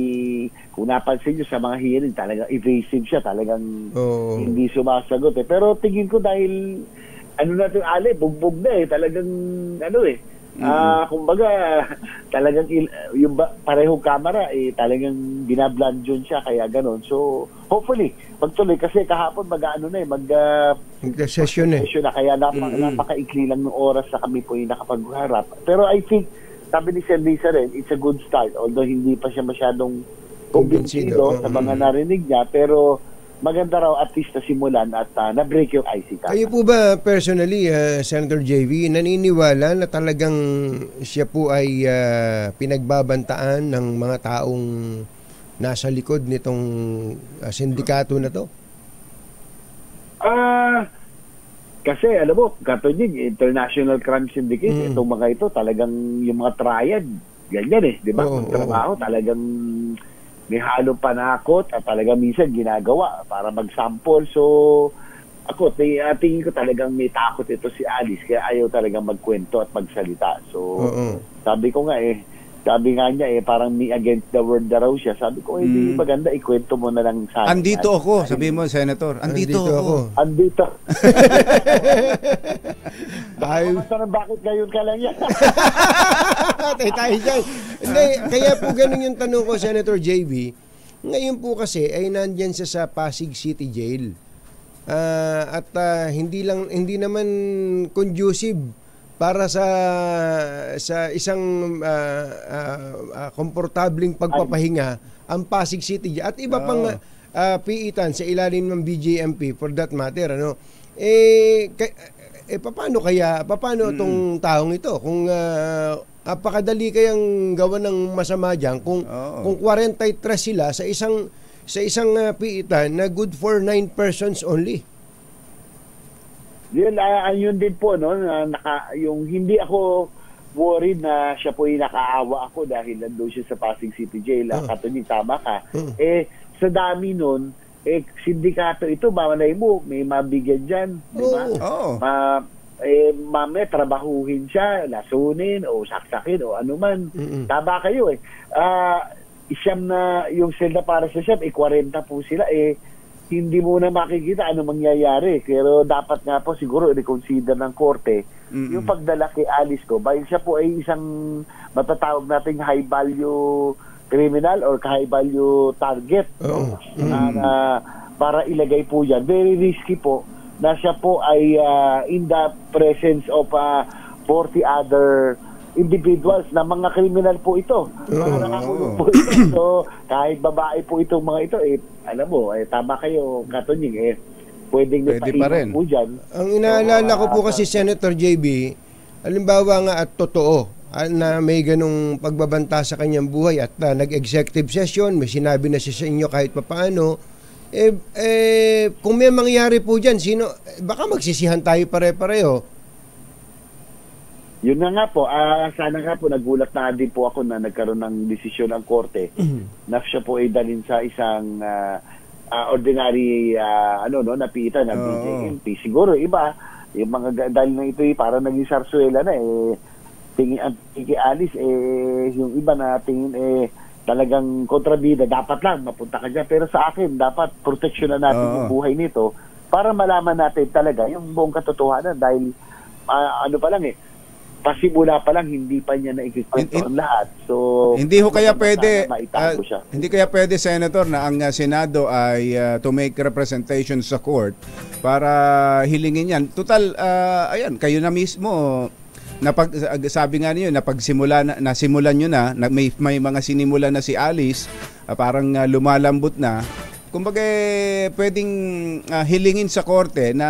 S9: kung napansin nyo sa mga hearing, talagang evasive siya, talagang hindi sumasagot Pero tingin ko dahil natin bugbog na talagang kumbaga talagang yung parehong camera talagang binablandyon siya, kaya ganon. So hopefully magtuloy kasi kahapon
S3: session
S9: na, kaya napakaikli lang ng oras na kami po yung nakapagharap. Pero I think sabi ni Sir Lisa rin, it's a good start. Although hindi pa siya masyadong kumbinsido sa mga narinig niya, pero maganda raw at least na simulan at na-break yung ice.
S3: Kayo po ba personally, Senator JV, naniniwala na talagang siya po ay pinagbabantaan ng mga taong nasa likod nitong sindikato na to?
S9: Kasi alam mo, Katunying, International Crime Syndicate, itong mga ito, talagang yung mga triad, ganyan eh, di ba?
S3: Oo,
S9: Ang trabaho talagang may halong panakot at talagang minsan ginagawa para mag-sample. So, ako, tingin ko talagang may takot ito si Alice kaya ayaw talagang magkwento at magsalita. So, sabi nga niya parang me against the world na raw siya. Sabi ko, hindi maganda, ikwento mo na lang sa akin.
S2: Andito ako, sabi mo, Senator. Andito ako.
S9: Andito. Dahil bakit ngayon ka lang yan?
S3: Tayo dyan. Hindi, kaya po ganun yung tanong ko, Senator JV. Ngayon po kasi ay nandyan siya sa Pasig City Jail. At hindi naman conducive para sa isang komportabling pagpapahinga ang Pasig City at iba pang piitan sa ilalim ng BJMP for that matter, ano. Paano itong taong ito kung napakadali kayang gawa ng masama diyan kung 43 sila sa isang piitan na good for 9 persons only.
S9: Yun din po, no, yung hindi ako worried na siya po yung nakaawa ako dahil nandun siya sa Pasig City Jail. Katunying, tama ka. Sa dami nun, sindikato ito, mamalay mo, may mabigyan dyan. Diba? Mamaya, trabahuhin siya, lasunin, o saksakin, o anuman. Tama kayo eh. Siyam na, yung selda para sa siyam, 40 po sila, hindi mo na makikita ano mangyayari. Pero dapat nga po siguro i-reconsider ng korte yung pagdala kay Alice ko. Dahil siya po ay isang matatawag nating high value criminal or high value target. Para ilagay po yan. Very risky po na siya po ay in the presence of 40 other individuals na mga criminal po ito. Mga nakakulong po ito. So, kahit babae po itong mga ito, alam mo, tama kayo, Katunying, pwede pa rin po dyan.
S3: Ang inaalala ko po kasi, Senator JB, halimbawa nga at totoo, na may ganong pagbabanta sa kanyang buhay at nag-executive session, may sinabi na siya sa inyo kahit papaano, kung may mangyari po dyan, baka magsisihan tayo pare-pareho.
S9: Yun nga po, sana nga po nagulat na din po ako na nagkaroon ng desisyon ng korte na siya po ay dalhin sa isang ordinary napitan ng BJMP. Siguro iba, yung mga dahil na ito parang naging sarsuela na tingin ang kay Alice yung iba na tingin talagang kontrabida, dapat lang mapunta ka dyan. Pero sa akin, dapat proteksyonan natin yung buhay nito para malaman natin talaga yung buong katotohanan dahil pasimula pa lang hindi pa niya naikikwento ang lahat. So
S2: hindi kaya pwede Senator na ang Senado ay to make representation sa court para hilingin yan. Total ayan, kayo na mismo sabi nga niyo nasimulan niyo na may mga sinimulan na si Alice, parang lumalambot na. Kumbaga pwedeng hilingin sa korte na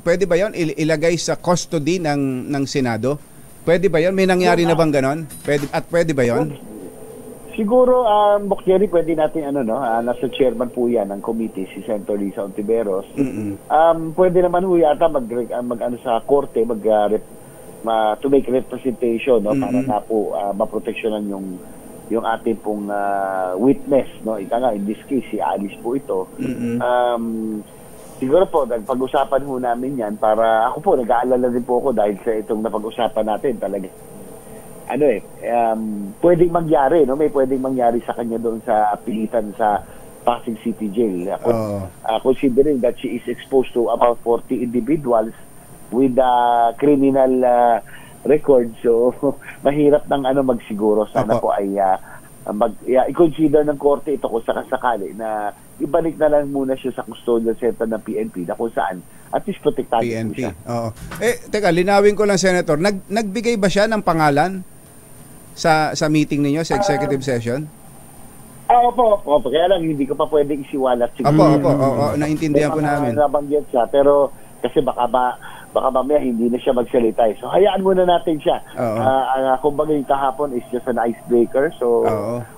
S2: pwede ba 'yon ilagay sa custody ng Senado? Pwede ba 'yon? May nangyari na bang ganon? Pwede ba 'yon?
S9: Siguro Bokjeri, pwede natin nasa chairman po 'yan ng committee si Senator Lisa Ontiveros. Pwede naman ho yata mag sa korte to make representation para na po maproteksyonan yung ating pong witness, no? Ika nga, in this case, si Alice po ito. Siguro po, nagpag-usapan ho namin yan para, ako po, nag-aalala din po ako dahil sa itong napag-usapan natin talaga. Pwedeng mangyari, no? May pwedeng mangyari sa kanya doon sa pilitan sa Pasig City Jail. Considering that she is exposed to about 40 individuals with criminal record, so mahirap ng magsiguro. Sana po ay i-consider ng korte ito kung sakasakali na ibalik na lang muna siya sa custodial center ng PNP na kung saan at least protektado po siya.
S2: Oo. Teka, linawin ko lang, Senator, nagbigay ba siya ng pangalan sa meeting ninyo, sa executive session?
S9: Opo. Kaya lang hindi ko pa pwedeng isiwalat siguro.
S2: Opo. Naintindihan ko namin.
S9: Nabanggit siya, pero kasi baka mamaya hindi na siya magsalita. So, hayaan muna natin siya. Kumbaga yung kahapon is just an icebreaker. So,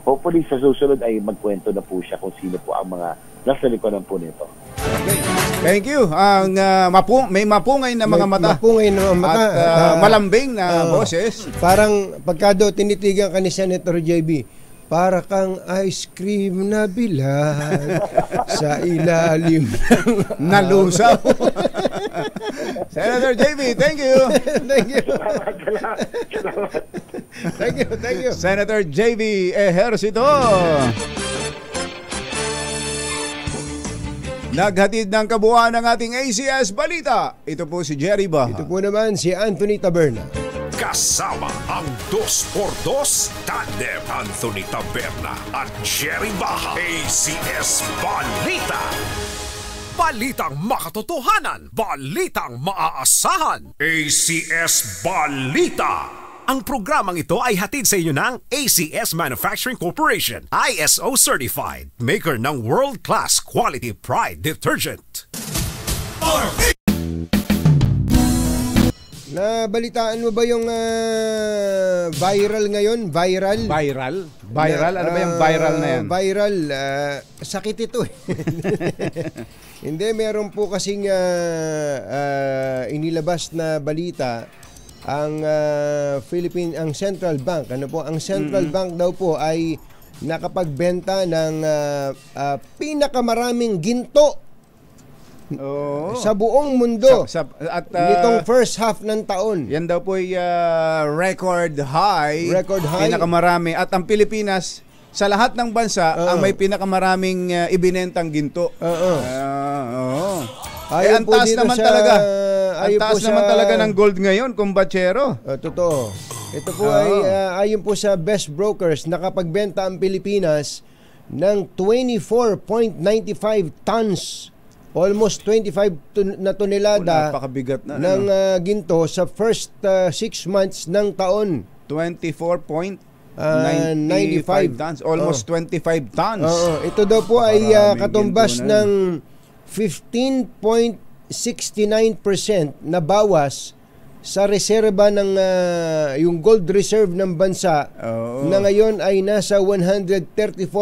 S9: hopefully sa susunod ay magkwento na po siya kung sino po ang mga nasa likodan po nito.
S2: Okay. Thank you. Ang may mapungay na mga mata.
S3: Mapungay na mga mata.
S2: At malambing na boses.
S3: Parang pagka daw tinitigan ka ni Senator JB, para kang ice cream na bilad sa ilalim ng
S2: nalusaw. Senator JB, thank you.
S3: Thank you.
S9: Salamat.
S3: Thank you.
S2: Senator JB Ejercito. Naghatid ng kabuuan ng ating ACS Balita. Ito po si Jerry Baha.
S3: Ito po naman si Anthony Taberna.
S4: Kasama ang 2x2 Tandem Anthony Taberna at Jerry Baha. ACS Balita. Balitang makatotohanan. Balitang maaasahan. ACS Balita. Ang programang ito ay hatid sa inyo ng ACS Manufacturing Corporation, ISO Certified, maker ng world-class quality Pride detergent.
S3: Nabalitaan mo ba yung viral ngayon? Viral?
S2: Viral? Ano ba yung viral na yan?
S3: Viral. Sakit ito eh. Hindi, meron po kasing inilabas na balita ang ang Central Bank. Ang Central Bank daw po ay nakapagbenta ng pinakamaraming ginto sa buong mundo
S2: at
S3: nitong first half ng taon.
S2: Yan daw po ay record high. Pinakamarami. At ang Pilipinas, sa lahat ng bansa, ang may pinakamaraming ibinentang ginto. Ang taas naman talaga. Ang taas naman talaga ng gold ngayon, kumbachero.
S3: Totoo. Ito po ay ayon po sa Best Brokers, nakapagbenta ang Pilipinas ng 24.95 tons, almost 25 na tonelada
S2: napakabigat na,
S3: ng ginto sa first 6 months ng taon.
S2: 24.95 tons, almost 25 tons.
S3: Ito daw po ay katumbas ng 15.69% na bawas sa reserba ng yung gold reserve ng bansa na ngayon ay nasa 134.06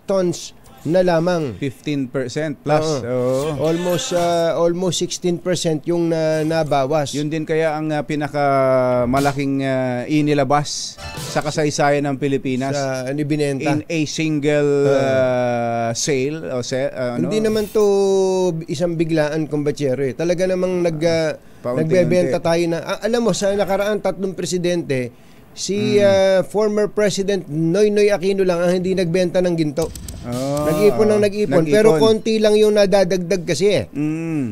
S3: tons na lamang.
S2: 15% plus.
S3: Almost 16% yung nabawas.
S2: Yun din kaya ang pinakamalaking inilabas sa kasaysayan ng Pilipinas
S3: sa binenta
S2: in a single sale
S3: Hindi naman to isang biglaan, kumbachero eh. Talaga namang nagbebenta tayo na alam mo sa nakaraan 3 presidente, si former President Noynoy Aquino lang ang hindi nagbenta ng ginto. Nag-ipon, pero konti lang yung nadadagdag kasi eh.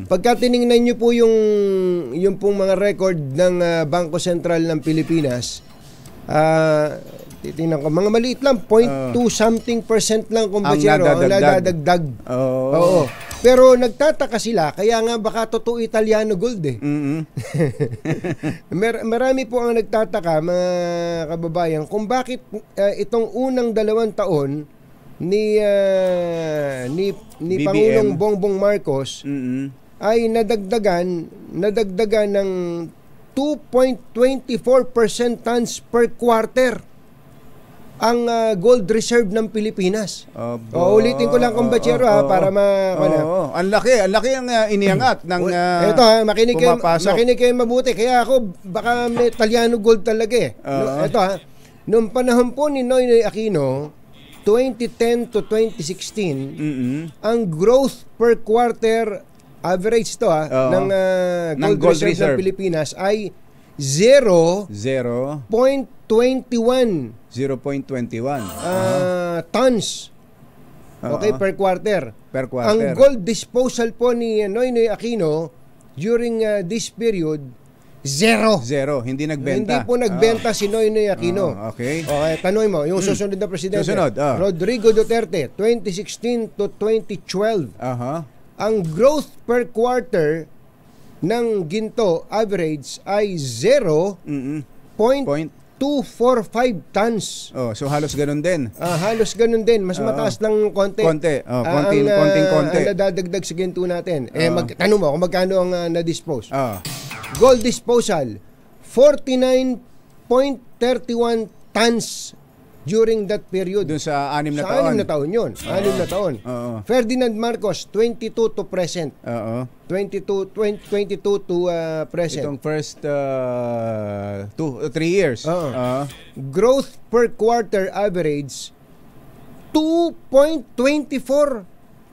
S3: Pagka tiningnan nyo po yung pong mga record ng Bangko Sentral ng Pilipinas, titingnan ko, mga maliit lang, 0.2 something % lang ang nadadagdag. Oo. Pero nagtataka sila, kaya nga baka totoo Italiano gold eh. Marami po ang nagtataka, mga kababayan, kung bakit itong unang 2 taon ni Pangulong Bongbong Marcos ay nadagdagan ng 2.24% tons per quarter ang gold reserve ng Pilipinas. Ulitin ko lang, kumbachero, para
S2: ang laki ang iniangat ng
S3: ito makinig kayo mabuti. Kaya ako baka may Italiano gold talaga eh. Ito noong panahon po ni Noynoy Aquino, 2010 to 2016, ang growth per quarter average to ng gold reserve ng Pilipinas ay 0.21 tons. Okay, per quarter. Ang gold disposal po ni Noynoy Aquino during this period, zero.
S2: Hindi nagbenta.
S3: Hindi po nagbenta si Noynoy Aquino.
S2: Okay,
S3: tanong mo, yung susunod na presidente. Rodrigo Duterte, 2016 to 2012. Ang growth per quarter ng ginto average ay 0.245 tons.
S2: So halos ganun din.
S3: Halos ganun din. Mas mataas lang konti.
S2: Konti. Konti.
S3: Ang nadadagdag sa ginto natin. Tanong mo kung magkano ang na-dispose. Gold disposal, 49.31 tons during that period.
S2: Doon sa 6 na
S3: Sa
S2: taon.
S3: 6 na taon yun. 6 na taon.
S2: Oo.
S3: Ferdinand Marcos, 22 to present.
S2: Oo.
S3: 22 to present.
S2: Itong first 3 years.
S3: Oo. Growth per quarter average, 2.24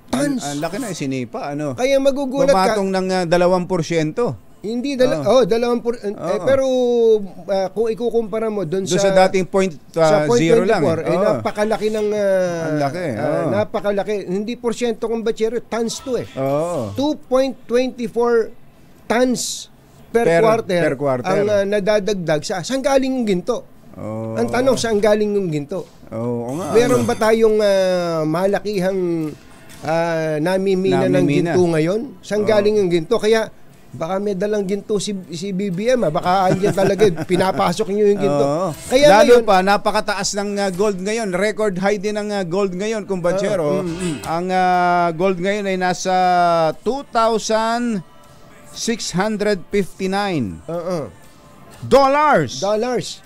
S3: tons.
S2: Ang laki na sinipa, ano?
S3: Kaya magugulat ka.
S2: Bumatong ng 2%.
S3: Hindi, 2%. Pero kung ikukumpara mo doon
S2: sa dating
S3: sa point
S2: 0 lang.
S3: napakalaki ng
S2: ang laki.
S3: napakalaki. Hindi porsyento kung bachero, tons to eh.
S2: Oo.
S3: 2.24 tons per quarter ang nadadagdag sa saan galing yung ginto? Ang tanong, saan galing yung ginto?
S2: nga.
S3: Meron ba tayong malakihang namimina ng ginto ngayon? Saan galing yung ginto? Kaya baka may dalang ginto si BBM, baka andyan talaga pinapasok niyo yung ginto. Kaya
S2: lalo
S3: ngayon,
S2: pa napakataas ng gold ngayon, record high din ng gold ngayon, kumbachero. Ang gold ngayon ay nasa 2,659 dollars. Dollars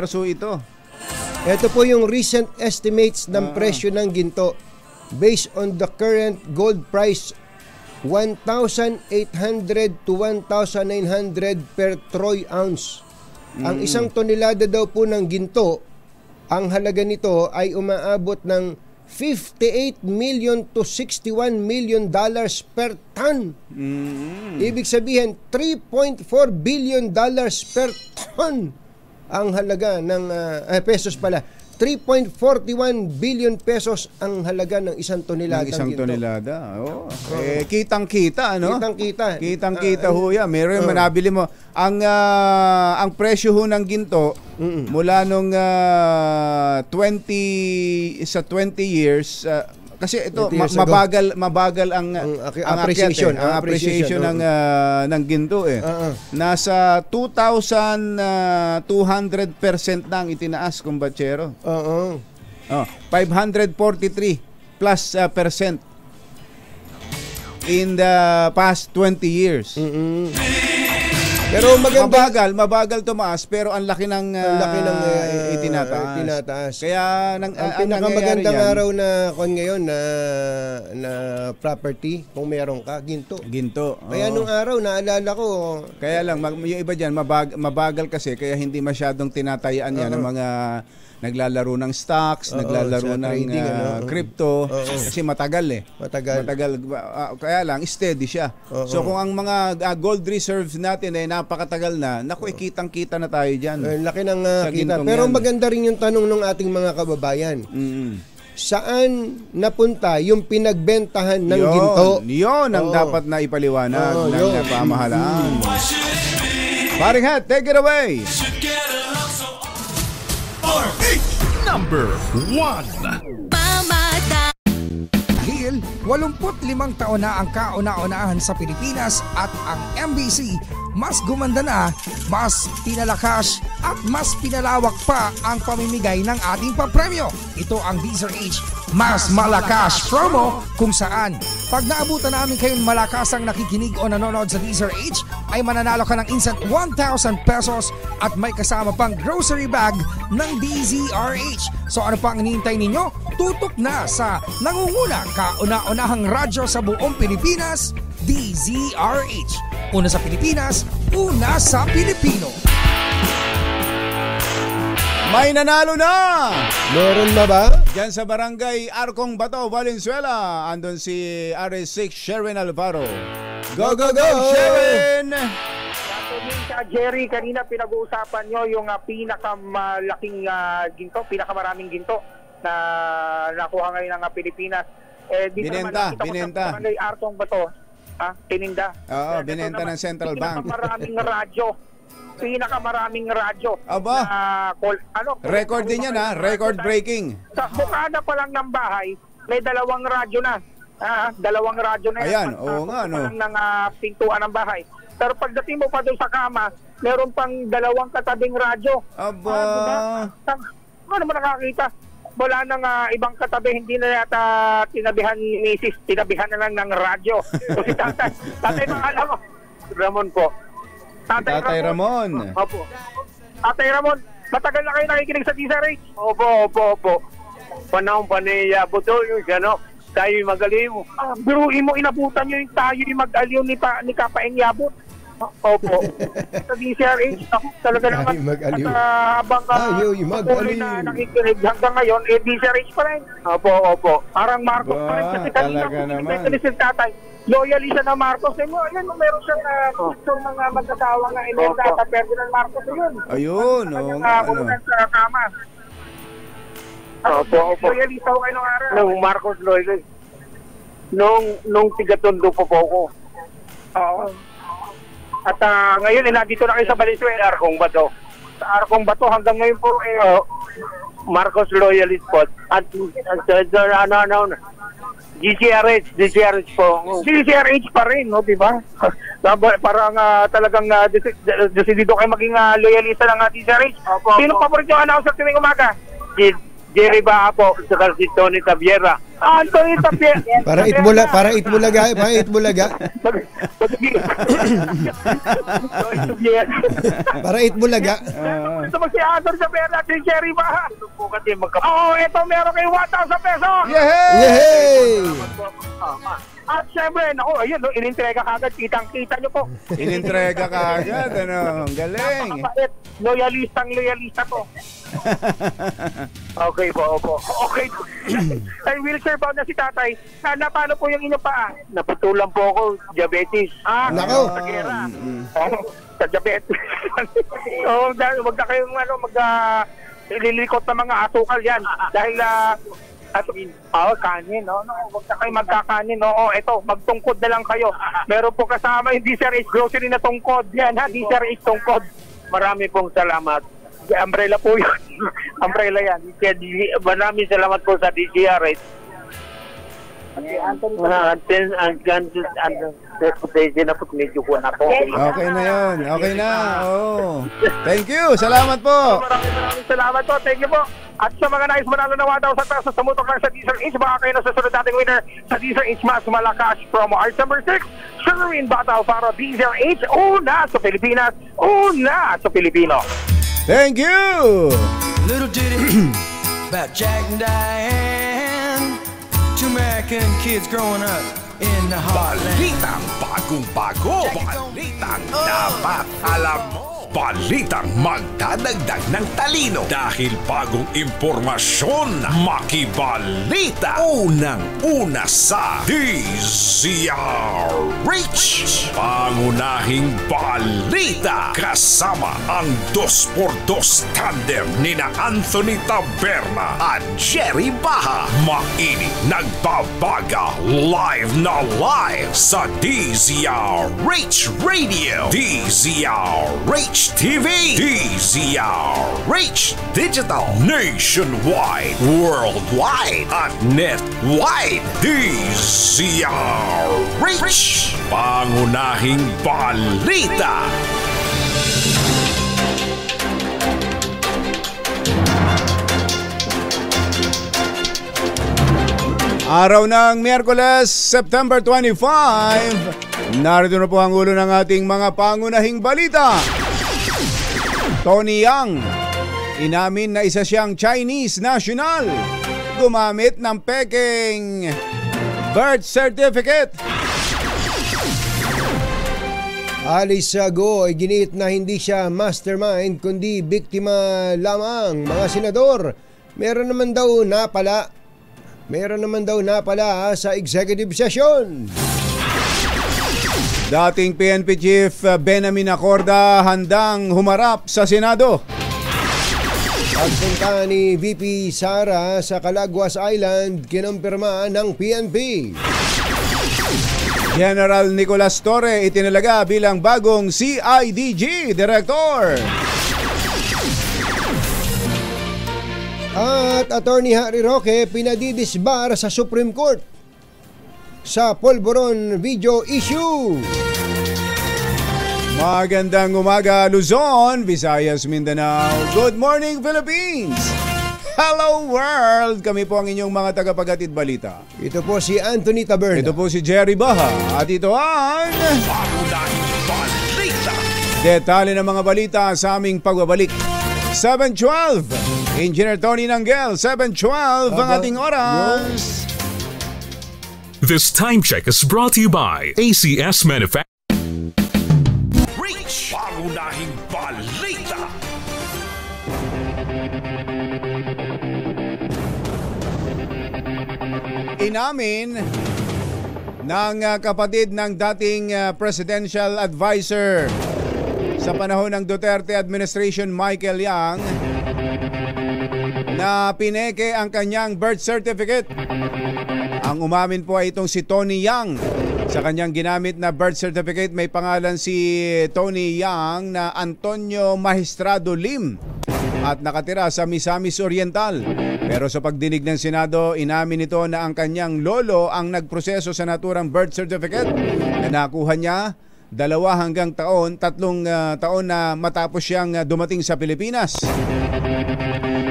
S2: so ito.
S3: Ito po yung recent estimates ng presyo ng ginto based on the current gold price, 1,800 to 1,900 per troy ounce. Ang isang tonelada daw po ng ginto, ang halaga nito ay umaabot ng 58 million to 61 million dollars per ton. Ibig sabihin, 3.4 billion dollars per ton ang halaga ng pesos pala. 3.41 billion pesos ang halaga ng isang tonelada.
S2: Tonelada. Kitang-kita, ano? Kitang-kita ho yan. Meron manabili mo. Ang presyo ho ng ginto mula nung 20 years, kasi ito mabagal ang appreciation ng ginto eh. Nasa 2,200% na ang itinaas, kumbachero. 543 plus percent in the past 20 years. Pero mabagal tumaas, pero ang laki ng itinataas. Kaya ang
S3: pinakamagandang araw na ngayon na property, kung meron ka, ginto. Kaya nung araw naalala ko,
S2: kaya lang yung iba diyan mabagal kasi, kaya hindi masyadong tinatayaan yan ng mga naglalaro ng stocks, naglalaro ng trading, crypto, kasi matagal eh. Matagal. Kaya lang, steady siya. So kung ang mga gold reserves natin ay napakatagal na, naku, kitang-kita na tayo dyan.
S3: Laki ng kita. Pero maganda rin yung tanong ng ating mga kababayan. Saan napunta yung pinagbentahan ng ginto?
S2: Yun ang dapat na ipaliwanag ng pamahalaan. Paring Hat, take it away!
S4: Number 1.
S10: Dahil 85 taon na ang kauna-unahan sa Pilipinas at ang MBC mas gumanda na, mas pinalakas at mas pinalawak pa ang pamimigay ng ating papremyo. Ito ang DZRH Mas Malakas Promo, kung saan pag naabutan namin kayong malakas ang nakikinig o nanonood sa DZRH ay mananalo ka ng instant 1,000 pesos at may kasama pang grocery bag ng DZRH. So ano pa ang hinihintay ninyo? Tutok na sa nangunguna kauna-unahang radyo sa buong Pilipinas, DZRH. Una sa Pilipinas, una sa Pilipino.
S2: May nanalo na!
S3: Meron na ba?
S2: Diyan sa barangay Arcong Bato, Valenzuela, andun si RS6 Sherwin Alvaro. Go, go, go, Sherwin!
S11: Jerry, kanina pinag-uusapan nyo yung pinakamalaking ginto, pinakamaraming ginto na nakuha ngayon ng Pilipinas.
S2: Binenta.
S11: Barangay Arcong Bato. Tininda.
S2: Oo, binenta ng Central Bank.
S11: Pinakamaraming radyo.
S2: Aba. Record din yan, record breaking.
S11: Sa bukana pa lang ng bahay, may 2 radyo na. 2 radyo na yan.
S2: Ayan, oo nga, no.
S11: Ng pintuan ng bahay. Pero pagdating mo pa doon sa kama, meron pang 2 katabing radyo.
S2: Aba.
S11: Ano mo nakakita? Wala nang ibang katabi, hindi na yata tinabihan ni Mrs. Tinabihan na lang ng radyo. So si tatay alam mo, Ramon po.
S2: Tatay Ramon.
S11: Opo. Tatay Ramon, Matagal na kayo nakikinig sa DZRH?
S12: Opo. Panahon pa ni Buto, yung ano, tayo magaliw.
S11: Biruin mo, inabutan nyo yung tayo yung mag-aliw ni Kapaeng Yabot. Opo. Sa DZRH, ako talaga naman.
S3: Mag-aliw.
S11: Habang patuloy na nakikinig hanggang ngayon, DZRH pa rin.
S12: Opo.
S11: Parang Marcos pa rin. Kasi kanina kung si tatay, loyal siya na Marcos. Ayun, meron siyang picture ng mag-asawa nga Imelda at Ferdinand Marcos.
S2: Ayun.
S11: Kulungan sa kama.
S12: Opo.
S11: Loyalista ko kayo ng araw.
S12: Nung Marcos loyal. Nung Tigatondo po ako.
S11: Oo. At ngayon, nandito na kayo sa Valenzuela.
S12: Arkong Bato.
S11: Sa Arkong Bato hanggang ngayon po,
S12: Marcos loyalist po. At DZRH po.
S11: DZRH pa rin, no, di ba? Parang talagang decidido kayo maging loyalista ng DZRH. Sino paborito yung announcer tuwing umaga?
S12: Jerry Baha po, saka si Tony Tabiera.
S11: Tony Tabiera.
S3: Para Itbulaga. Para Itbulaga.
S11: Ito magsi-answer sa pera natin, Jerry Baha. Ito meron kayo 1,000 pesos.
S3: Yehey!
S11: At syempre, ayun, inintrega kagad, kitang-kita nyo po.
S2: Inintrega kagad, ang galing.
S11: Loyalista to.
S12: Okay po, opo.
S11: Okay. Ay, wheelchair bound na si tatay. Paano po yung inyong paa?
S12: Naputulan po ako, diabetes.
S3: Nako.
S11: Sa gera. Sa diabetes. Wag na kayong ililikot ng mga asukal yan. Dahil kanin, no? Huwag na kayo magkakanin, no? Ito, magtungkod na lang kayo. Meron po kasama yung DZRH grocery na tungkod. Yan, DZRH tungkod.
S12: Marami pong salamat.
S11: Umbrella po yun. Umbrella yan.
S12: Maraming salamat po sa DZRH.
S2: Okay na yun. Okay na. Oh. Thank you. Salamat po.
S11: Maraming salamat po. Thank you po. At sa mga nais manalo na 1,000 pesos sa mutok lang sa DZRH, baka kayo na susunod nating winner sa DZRH Mas Malakas promo. Arts number 6, Sugarine Battle para DZRH. Una sa Pilipinas, una sa Pilipino.
S2: Thank you.
S13: Little ditty about Jack and Diane, two American kids growing up in the heartland.
S4: Balitang bagong-bago, balitang dapat alam mo. Balitang magdadagdag ng talino dahil bagong impormasyon, makibalita. Unang-una sa DZRH. Pangunahing balita kasama ang 2x2 tandem nina Anthony Taberna at Jerry Baha. Mainit nagbabaga live na live sa DZRH Radio, DZRH TV, DZRH Digital, nationwide, worldwide, at netwide. DZRH, pangunahing balita.
S2: Araw ng Miyerkules, September 25. Narito na po ang ulo ng ating mga pangunahing balita. Tony Yang, inamin na isa siyang Chinese national, gumamit ng peking birth certificate.
S3: Alice Go ay giniit na hindi siya mastermind kundi biktima lamang. Mga senador, meron naman daw napala sa executive session.
S2: Dating PNP Chief Benamin Acorda handang humarap sa Senado.
S3: Pagpunta ni VP Sara sa Calaguas Island, kinumpirma ng PNP.
S2: General Nicolas Torre itinalaga bilang bagong CIDG Director.
S3: At Attorney Harry Roque pinadidisbar sa Supreme Court sa Polvoron video issue.
S2: Magandang umaga Luzon, Visayas, Mindanao. Good morning Philippines. Hello world. Kami po ang inyong mga tagapaghatid balita.
S3: Ito po si Anthony Taberna.
S2: Ito po si Jerry Baha. At ito ang
S4: Pangunahing balita.
S2: detalye ng mga balita sa aming pagbabalik. 7:12. Engineer Tony Nanggel, 7:12 ang ating oras.
S14: This time check is brought to you by ACS Manufacturing.
S4: Reach! Pangunahing balita!
S2: Inamin ng kapatid ng dating presidential advisor sa panahon ng Duterte administration, Michael Yang, na pineke ang kanyang birth certificate. Ang umamin po ay itong si Tony Yang. Sa kanyang ginamit na birth certificate, may pangalan si Tony Yang na Antonio Magistrado Lim at nakatira sa Misamis Oriental. Pero sa pagdinig ng Senado, inamin nito na ang kanyang lolo ang nagproseso sa naturang birth certificate na nakuha niya 2 hanggang 3 taon na matapos siyang dumating sa Pilipinas.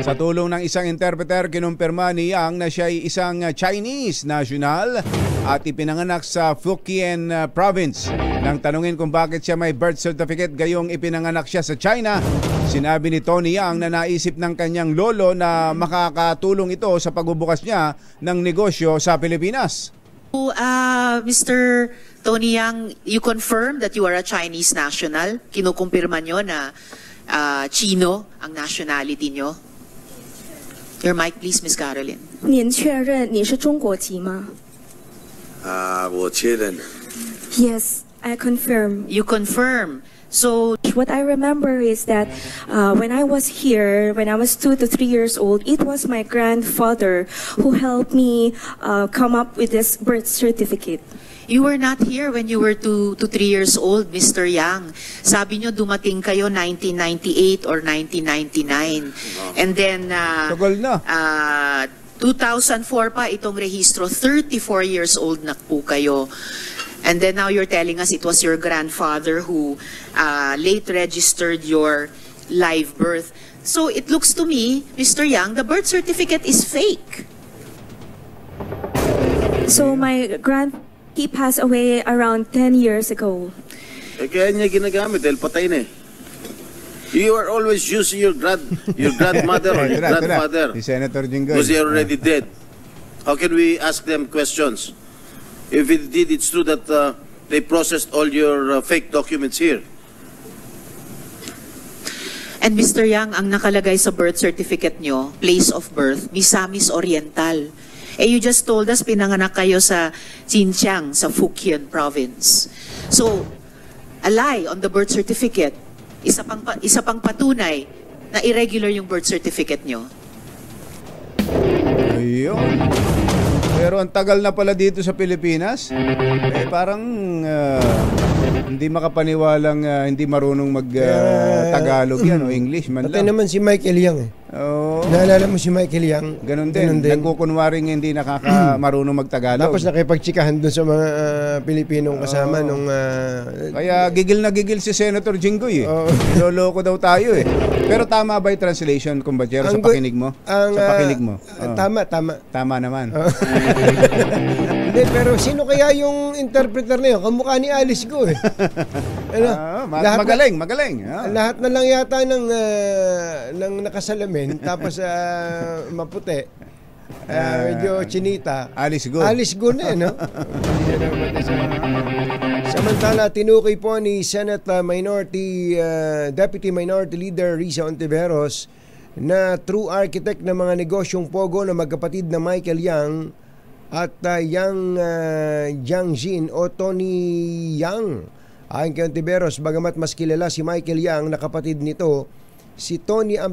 S2: Sa tulong ng isang interpreter, kinumpirma ni Yang na siya ay isang Chinese national at ipinanganak sa Fujian province. Nang tanungin kung bakit siya may birth certificate gayong ipinanganak siya sa China, sinabi ni Tony Yang na naisip ng kanyang lolo na makakatulong ito sa pagbubukas niya ng negosyo sa Pilipinas.
S15: Mr. Tony Yang, you confirm that you are a Chinese national? Kinukumpirma nyo na Chino ang nationality nyo? Your mic please, Ms. Caroline.
S16: 您确认你是中国籍吗？
S17: 我确认。
S16: Yes, I confirm.
S15: You confirm. So
S16: what I remember is that when I was here, when I was 2 to 3 years old, it was my grandfather who helped me come up with this birth certificate.
S15: you were not here when you were 2 to 3 years old, Mr. Yang. Sabi nyo dumating kayo 1998 or 1999. And then 2004 pa itong rehistro, 34 years old na po kayo. And then now you're telling us it was your grandfather who late registered your live birth. So it looks to me, Mr. Yang, the birth certificate is fake.
S16: So my he passed away around 10 years ago.
S17: Kaya niya ginagamit dahil patay na eh. You are always using your grandmother or your grandfather.
S2: Si Senator Jinggoy.
S17: Because they are already dead. How can we ask them questions? If indeed it's true that they processed all your fake documents here.
S15: And Mr. Yang, ang nakalagay sa birth certificate nyo, place of birth, Misamis Oriental. Eh, you just told us pinanganak kayo sa Xinjiang, sa Fujian province. So, a lie on the birth certificate, isa pang patunay na irregular yung birth certificate nyo.
S2: Ayun. Pero ang tagal na pala dito sa Pilipinas. Eh, parang hindi makapaniwalang hindi marunong mag-Tagalog yan o English man lang.
S3: Patay naman si Michael Yang eh.
S2: Oo.
S3: Naalala mo si Michael Yang?
S2: Ganun din. Nagkukunwaring hindi marunong mag-Tagalog.
S3: Tapos nakipagtsikahan doon sa mga Pilipinong kasama nung...
S2: Kaya gigil na gigil si Senator Jinggoy eh. Niloloko daw tayo eh. Pero tama ba yung translation, kumbachero, sa pakinig mo? Sa pakinig mo?
S3: Tama.
S2: Tama naman.
S3: Hindi, pero sino kaya yung interpreter na yun? Kamukha ni Alice Go eh.
S2: Magaling.
S3: Lahat na lang yata ng nakasalamin, tapos maputi. Medyo chinita.
S2: Alice Go.
S3: Alice Go na eh, no? Samantala, tinukoy po ni Senate Deputy Minority Leader Risa Ontiveros na true architect ng mga negosyong Pogo na magkapatid na Michael Yang at Yang Jiangjin o Tony Yang. Ayon kay Ontiveros, bagamat mas kilala si Michael Yang na kapatid nito, si Tony ang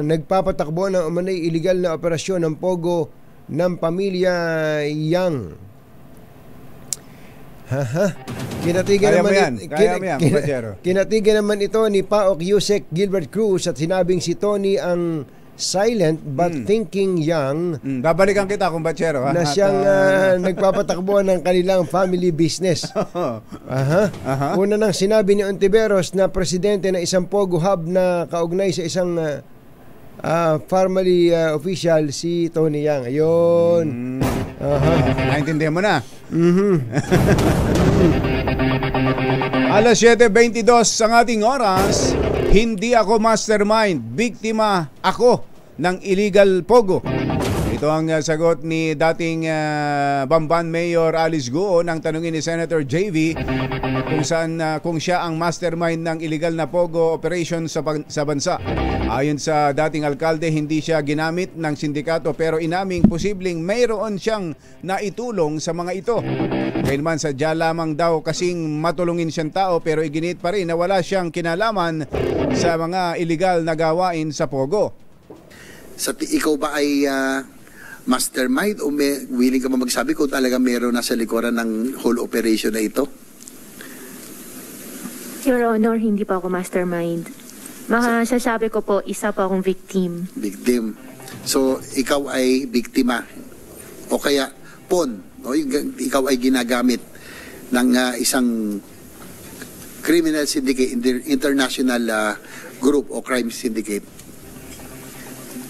S3: nagpapatakbo ng umanay illegal na operasyon ng Pogo ng pamilya Yang. Kinatigan naman ito ni Paok Yusek Gilbert Cruz at sinabing si Tony ang silent but thinking young.
S2: Babalikan kita, kumbachero.
S3: Na siyang nagpapatakbo ng kanilang family business. Una nang sinabi ni Ontiveros na presidente ng isang Pogo Hub na kaugnay sa isang family official, si Tony Yang. Ayun.
S2: Naintindihan mo na. Alas 7:22 ang ating oras. Hindi ako mastermind, biktima ako ng illegal pogo. Ito ang sagot ni dating Bamban Mayor Alice Guo nang tanungin ni Senator JV kung siya ang mastermind ng illegal na pogo operation sa bansa. Ayon sa dating alkalde, hindi siya ginamit ng sindikato pero inaming posibleng mayroon siyang naitulong sa mga ito. Kailanman sadya lamang daw kasing matulungin siyang tao pero iginit pa rin na wala siyang kinalaman sa mga illegal na gawain sa pogo.
S18: Ikaw ba ay mastermind o willing ka ba magsabi kung talaga meron nasa likuran ng whole operation na ito?
S19: Your Honor, hindi pa ako mastermind. Masasabi ko po, isa pa akong victim.
S18: Victim. So, ikaw ay biktima. O kaya, pawn. Ikaw ay ginagamit ng isang criminal syndicate, international group o crime syndicate.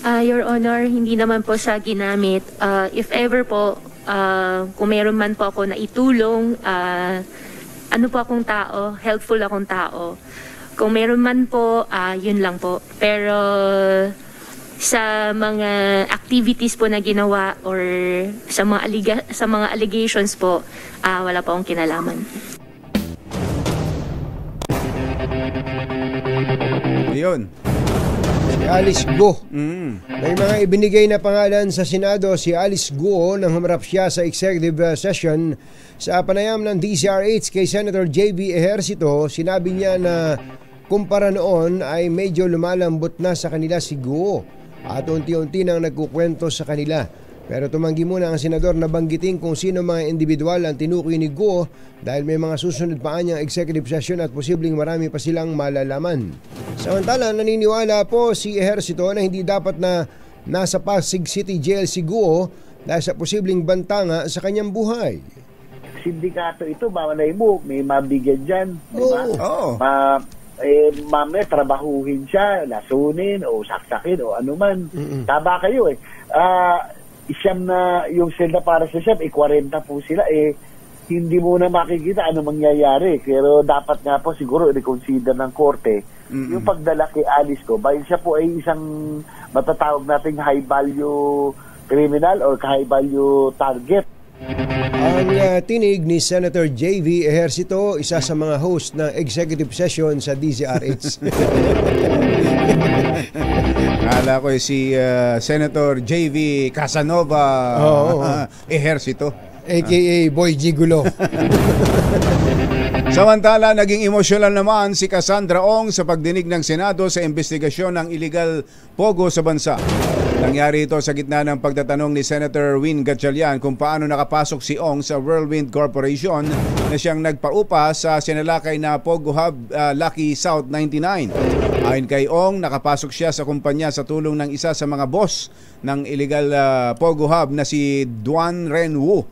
S19: Your Honor, hindi naman po siya ginamit. If ever po, kung meron man po ako na itulong, ano po akong tao, helpful akong tao. Kung meron man po, yun lang po. Pero sa mga activities po na ginawa or sa mga allegations po, wala po akong kinalaman.
S2: Yun.
S3: Si Alice Guo. May mga ibinigay na pangalan sa Senado si Alice Guo nang humarap siya sa executive session sa panayam ng DZRH kay Senator JV Ejercito. Sinabi niya na kumpara noon ay medyo lumalambot na sa kanila si Guo at unti-unti nang nagkukwento sa kanila. Pero tumanggi muna ang senador na banggitin kung sino mga individual ang tinukoy ni Guo dahil may mga susunod pa niyang executive session at posibleng marami pa silang malalaman. Samantala, naniniwala po si Ejercito na hindi dapat na nasa Pasig City Jail si Guo dahil sa posibleng bantanga sa kanyang buhay.
S9: Sindikato ito, mamalay mo, may mabigyan dyan. Diba? Mamaya trabahuhin siya, lasunin o saksakin o anuman. Taba kayo eh. Siyam na yung selda para sa siyam, 40 po sila, hindi mo na makikita ano mangyayari. Pero dapat nga po siguro i-consider ng korte yung pagdala kay Alice Guo. Dahil siya po ay isang matatawag nating high value criminal or high value target.
S3: Ang tinig ni Senator JV Ejercito, isa sa mga host ng executive session sa DZRH.
S2: Kala ko si Senator JV Casanova Ejercito,
S3: aka Boy Gigulo.
S2: Samantala, naging emosyonal naman si Cassandra Ong sa pagdinig ng Senado sa investigasyon ng illegal pogo sa bansa. Nangyari ito sa gitna ng pagtatanong ni Senator Win Gatchalian kung paano nakapasok si Ong sa Whirlwind Corporation na siyang nagpaupa sa sinalakay na Pogo Hub Lucky South 99. Ayon kay Ong, nakapasok siya sa kumpanya sa tulong ng isa sa mga boss ng illegal Pogo Hub na si Duan Ren Wu.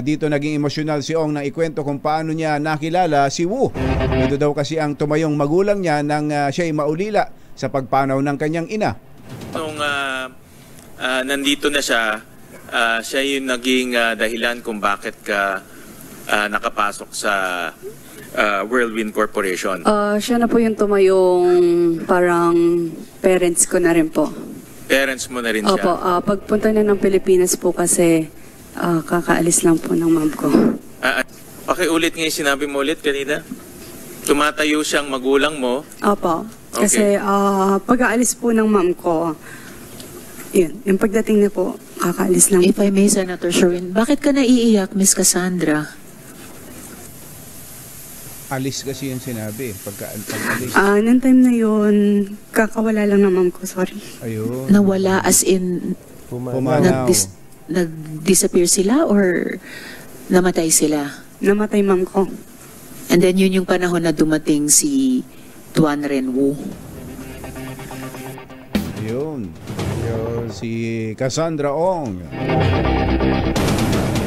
S2: Dito naging emosyonal si Ong nang ikwento kung paano niya nakilala si Wu. Ito daw kasi ang tumayong magulang niya nang siya'y maulila sa pagpanaw ng kanyang ina.
S20: Nung nandito na siya, siya yung naging dahilan kung bakit ka nakapasok sa Whirlwind Corporation.
S21: Siya na po yung tumayong parang parents ko na rin po.
S20: Parents mo na rin siya?
S21: Opo, pagpunta na ng Pilipinas po kasi kakaalis lang po ng mom ko.
S20: Pakiulit nga yung sinabi mo ulit kanina. Tumatayo siyang magulang mo.
S21: Opo. Kasi pag-aalis po ng mom ko, yun, yung pagdating na po, kakaalis lang.
S15: If I may, Senator Sherwin, bakit ka naiiyak, Miss Cassandra?
S2: Alis kasi yung sinabi. Pag-alis.
S21: Nang time na yun, kakawala lang ng mom ko, sorry.
S2: Ayun.
S15: Nawala as in,
S2: pumanaw.
S15: Nag-disappear sila or namatay sila?
S21: Namatay mom ko.
S15: And then yun yung panahon na dumating si Duan Ren Wu.
S2: Yun. Si Cassandra Ong.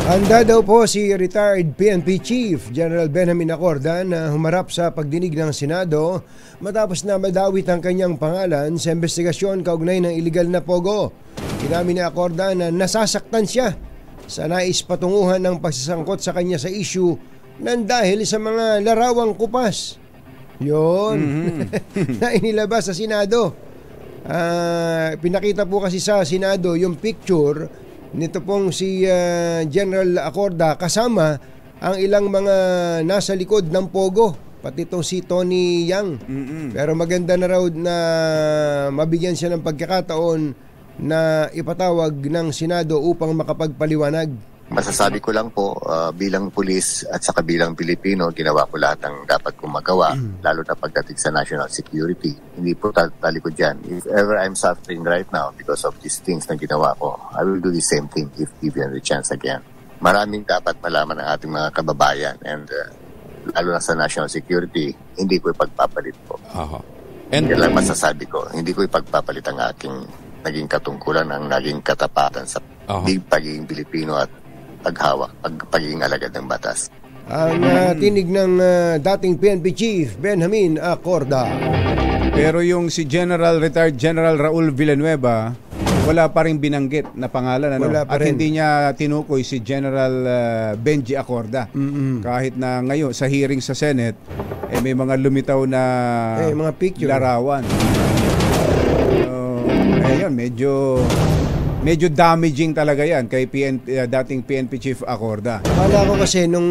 S3: Handa daw po si retired PNP Chief General Benjamin Acorda na humarap sa pagdinig ng Senado matapos na madawit ang kanyang pangalan sa investigasyon kaugnay ng illegal na pogo. Inamin ni Acorda na nasasaktan siya sa nais patunguhan ng pagsasangkot sa kanya sa issue ng dahil sa mga larawang kupas. Yun. Na inilabas sa Senado. Pinakita po kasi sa Senado yung picture nito pong si General Acorda kasama ang ilang mga nasa likod ng Pogo, pati itong si Tony Yang. Pero maganda na raw na mabigyan siya ng pagkakataon na ipatawag ng Senado upang makapagpaliwanag.
S1: Masasabi ko lang po, bilang pulis at saka bilang Pilipino, ginawa ko lahat ng dapat kong magawa, lalo na pagdating sa national security. Hindi po talikod dyan. If ever I'm suffering right now because of these things na ginawa ko, I will do the same thing if given the chance again. Maraming dapat malaman ng ating mga kababayan and lalo na sa national security, hindi ko ipagpapalit po. And yan lang masasabi ko, hindi ko ipagpapalit ang aking naging katungkulan, ang naging katapatan sa pagiging Pilipino at pagiging alagad ng batas.
S3: Ang tinig ng dating PNP Chief Benjamin Acorda.
S2: Pero yung si Retired General Raul Villanueva, wala pa rin binanggit na pangalan. At hindi niya tinukoy si General Benji Acorda. Kahit na ngayon sa hearing sa Senate, may mga lumitaw na
S3: mga picture,
S2: larawan. Ayun, medyo damaging talaga yan kay dating PNP Chief Acorda.
S3: Kala ko kasi nung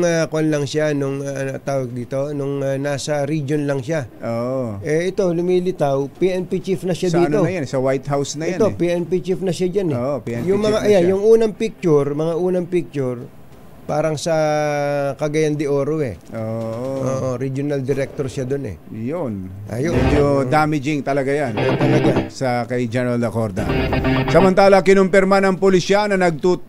S3: tawag dito, nung nasa region lang siya. Ito, lumilitaw, PNP Chief na siya
S2: sa
S3: dito.
S2: Ano na yan? Sa White House na yan.
S3: Ito, PNP Chief na siya dyan.
S2: PNP
S3: yung mga,
S2: Chief na siya.
S3: yung mga unang picture, parang sa Cagayan de Oro regional director siya doon
S2: Yun. Medyo damaging talaga yan. Sa kay General Acorda. Samantala, kinumpirma ng pulisya na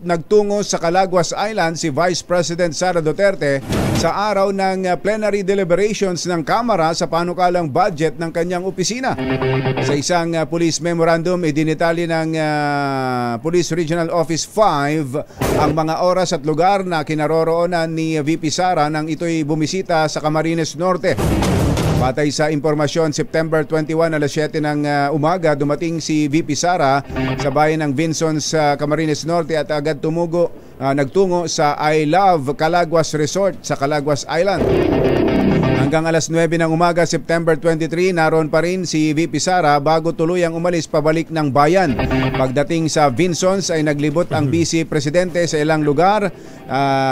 S2: nagtungo sa Calaguas Island si Vice President Sara Duterte sa araw ng plenary deliberations ng Kamara sa panukalang budget ng kanyang opisina. Sa isang police memorandum, idinitali ng Police Regional Office 5 ang mga oras at lugar na kinaroroonan ni VP Sara nang ito'y bumisita sa Camarines Norte. Batay sa impormasyon, September 21 alas 7 ng umaga, dumating si VP Sara sa bayan ng Vinson sa Camarines Norte at agad nagtungo sa I Love Calaguas Resort sa Calaguas Island. Hanggang alas 9 ng umaga, September 23, naroon pa rin si VP Sara bago tuluyang umalis pabalik ng bayan. Pagdating sa Vinsons ay naglibot ang Vice Presidente sa ilang lugar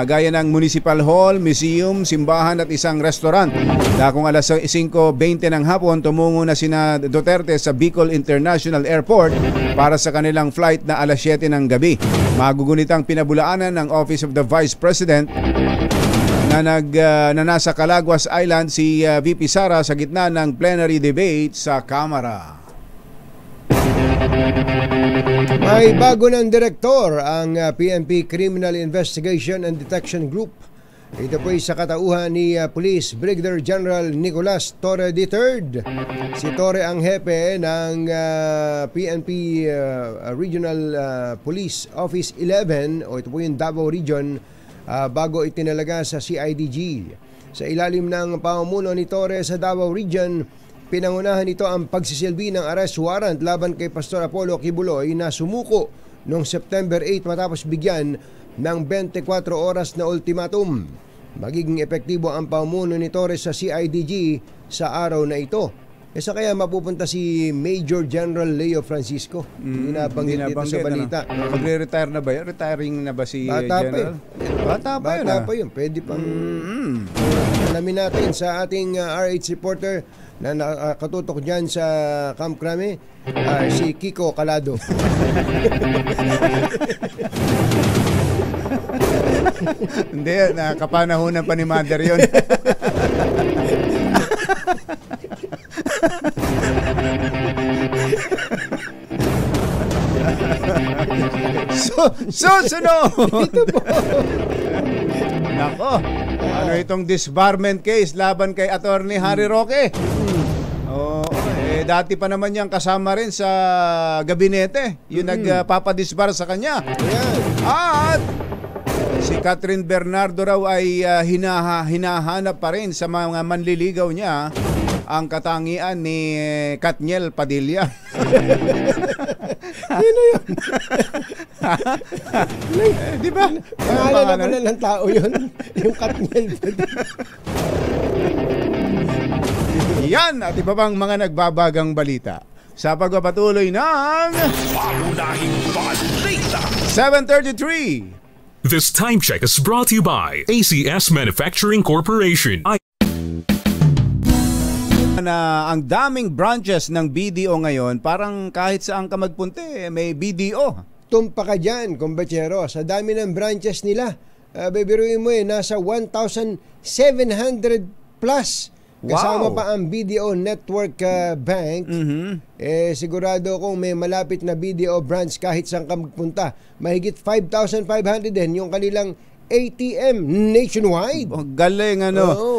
S2: gaya ng Municipal Hall, Museum, simbahan at isang restaurant. Dakong alas 5:20 ng hapon, tumungo na sina Duterte sa Bicol International Airport para sa kanilang flight na alas 7 ng gabi. Magugunitang pinabulaanan ng Office of the Vice President na nasa Calaguas Island si VP Sara sa gitna ng plenary debate sa Kamara.
S3: May bago ng direktor ang PNP Criminal Investigation and Detection Group. Ito po ay sa katauhan ni Police Brigadier General Nicolas Torre III. Si Torre ang hepe ng PNP Regional Police Office 11 o ito po yung Davao Region bago itinalaga sa CIDG. Sa ilalim ng pamumuno ni Torre sa Davao Region, pinangunahan nito ang pagsisilbi ng arrest warrant laban kay Pastor Apollo Kibuloy na sumuko noong September 8 matapos bigyan ng 24 oras na ultimatum. Magiging epektibo ang pamumuno ni Torre sa CIDG sa araw na ito. Sa kaya mapupunta si Major General Leo Francisco. Hindi nabanggit dito sa balita.
S2: Magre-retire na ba yan? Retiring na ba si
S3: Bata
S2: General?
S3: Bata pa yun. Pwede pang alamin natin sa ating RH reporter na nakatutok dyan sa Camp Crame, si Kiko Calado.
S2: Hindi, nakapanahonan pa ni Mother yun. Susunod!
S3: Ito po.
S2: Nako, ano itong disbarment case laban kay Attorney Harry Roque? Dati pa naman niyang kasama rin sa gabinete, yung nagpapadisbar sa kanya. At si Catherine Bernardo raw ay hinahanap pa rin sa mga manliligaw niya ang katangian ni Katniel Padilla.
S3: Sino yun?
S2: Di ba?
S3: Pangalan na pala ng tao yun. Yung Katniel Padilla.
S2: Yan at iba pang mga nagbabagang balita sa pagpapatuloy ng
S4: Pangunahing balita.
S2: 7:33.
S14: This time check is brought to you by ACS Manufacturing Corporation.
S2: Na ang daming branches ng BDO ngayon, parang kahit saan ka magpunta may BDO.
S3: Tumpa ka dyan, kumbachero, sa dami ng branches nila. Bibiruin mo nasa 1,700 plus. Kasama pa ang BDO Network Bank. Sigurado kung may malapit na BDO branch kahit saan ka magpunta. Mahigit 5,500 din yung kanilang ATM nationwide.
S2: Galing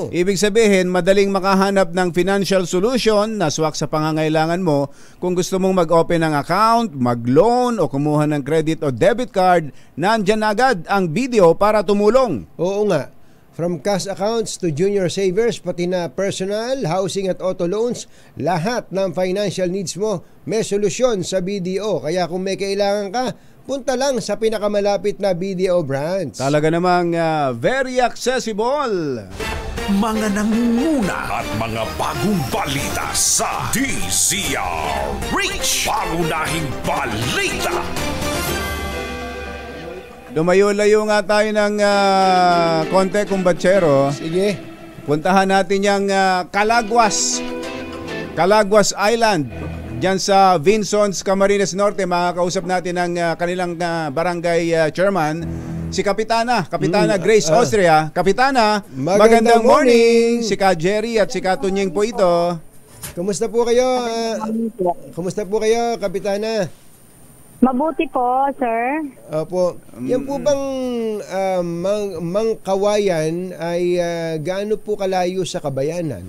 S2: Ibig sabihin, madaling makahanap ng financial solution na swak sa pangangailangan mo. Kung gusto mong mag-open ng account, mag-loan o kumuha ng credit o debit card, nandyan agad ang BDO para tumulong.
S3: Oo nga. From cash accounts to junior savers, pati na personal, housing at auto loans, lahat ng financial needs mo may solusyon sa BDO. Kaya kung may kailangan ka, punta lang sa pinakamalapit na BDO branch.
S2: Talaga namang very accessible.
S4: Mga nangunguna at mga bagong balita sa DZRH. Pangunahing balita.
S2: Lumayo-layo nga tayo ng konti, kumbatsero.
S3: Sige.
S2: Puntahan natin yung Calaguas Island. Diyan sa Vinsons, Camarines Norte, makakausap natin ang kanilang barangay chairman, si Kapitana Grace Austria. Kapitana, magandang morning. Si Ka Jerry at si Ka Tunying po ito.
S3: Kumusta po kayo? Kapitana?
S5: Mabuti po, sir.
S3: Opo. Yan po bang Mangkawayan ay gaano po kalayo sa Kabayanan?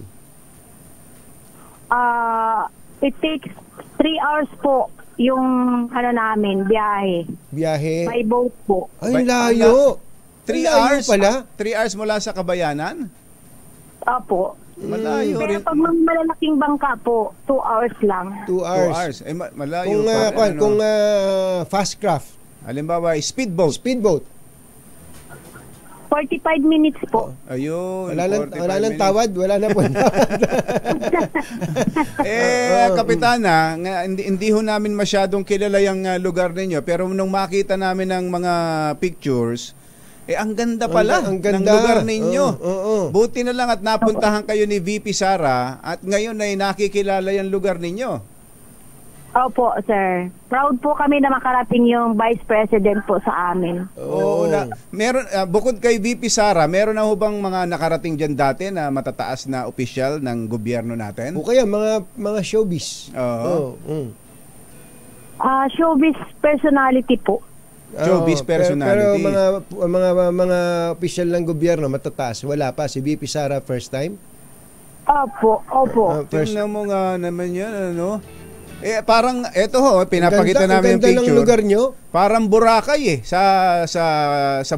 S5: It takes 3 hours po yung namin, biyahe. By boat po.
S3: Ay, layo.
S2: 3 hours pala? 3 hours mula sa Kabayanan?
S5: Opo.
S2: Malayo rin.
S5: Pero pag malalaking bangka po, 2 hours lang.
S3: 2 hours.
S2: Malayo.
S3: Kung fast craft.
S2: Halimbawa, speedboat.
S5: 45 minutes po.
S2: Ayun.
S3: Wala nang tawad. Wala na po.
S2: Kapitana, hindi ho namin masyadong kilala yung lugar ninyo. Pero nung makita namin ng mga pictures, ang ganda pala ng lugar ninyo. Buti na lang at napuntahan kayo ni VP Sara at ngayon ay nakikilala yung lugar ninyo.
S5: Opo, sir. Proud po kami na makarating yung Vice President po sa amin.
S2: Meron, bukod kay VP Sara, meron na ho bang mga nakarating dyan dati na matataas na opisyal ng gobyerno natin?
S3: O kaya mga showbiz.
S5: Showbiz personality po.
S2: Showbiz personality.
S3: Pero mga opisyal ng gobyerno matataas, wala pa. Si VP Sara first time?
S5: Opo.
S2: Tingnan mo nga naman yan, parang eto pinapakita namin yung picture.
S3: Ng lugar nyo.
S2: Parang Boracay sa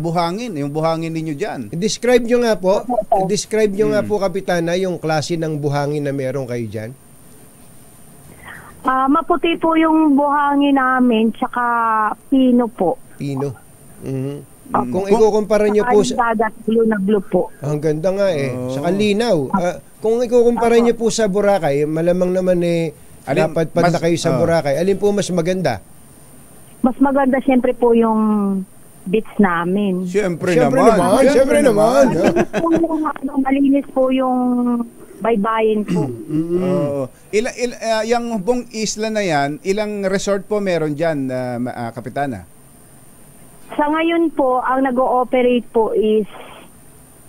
S2: buhangin, yung buhangin ninyo diyan.
S3: Describe nyo nga po. Describe nyo nga po, Kapitana, yung klase ng buhangin na meron kayo diyan.
S5: Maputi po yung buhangin namin, tsaka pino po.
S3: Pino. Kung ikukumpara nyo po sa
S5: blue na blue po.
S3: Ang ganda nga saka linaw. Kung ikukumpara nyo po sa Boracay, malamang naman dapat na kayo sa Boracay. Alin po mas maganda?
S5: Mas maganda siyempre po yung beach namin.
S2: Siyempre naman.
S5: Malinis po yung baybayin po.
S2: Yung buong isla na yan, ilang resort po meron dyan, Kapitana?
S5: Sa ngayon po, ang nag-ooperate po is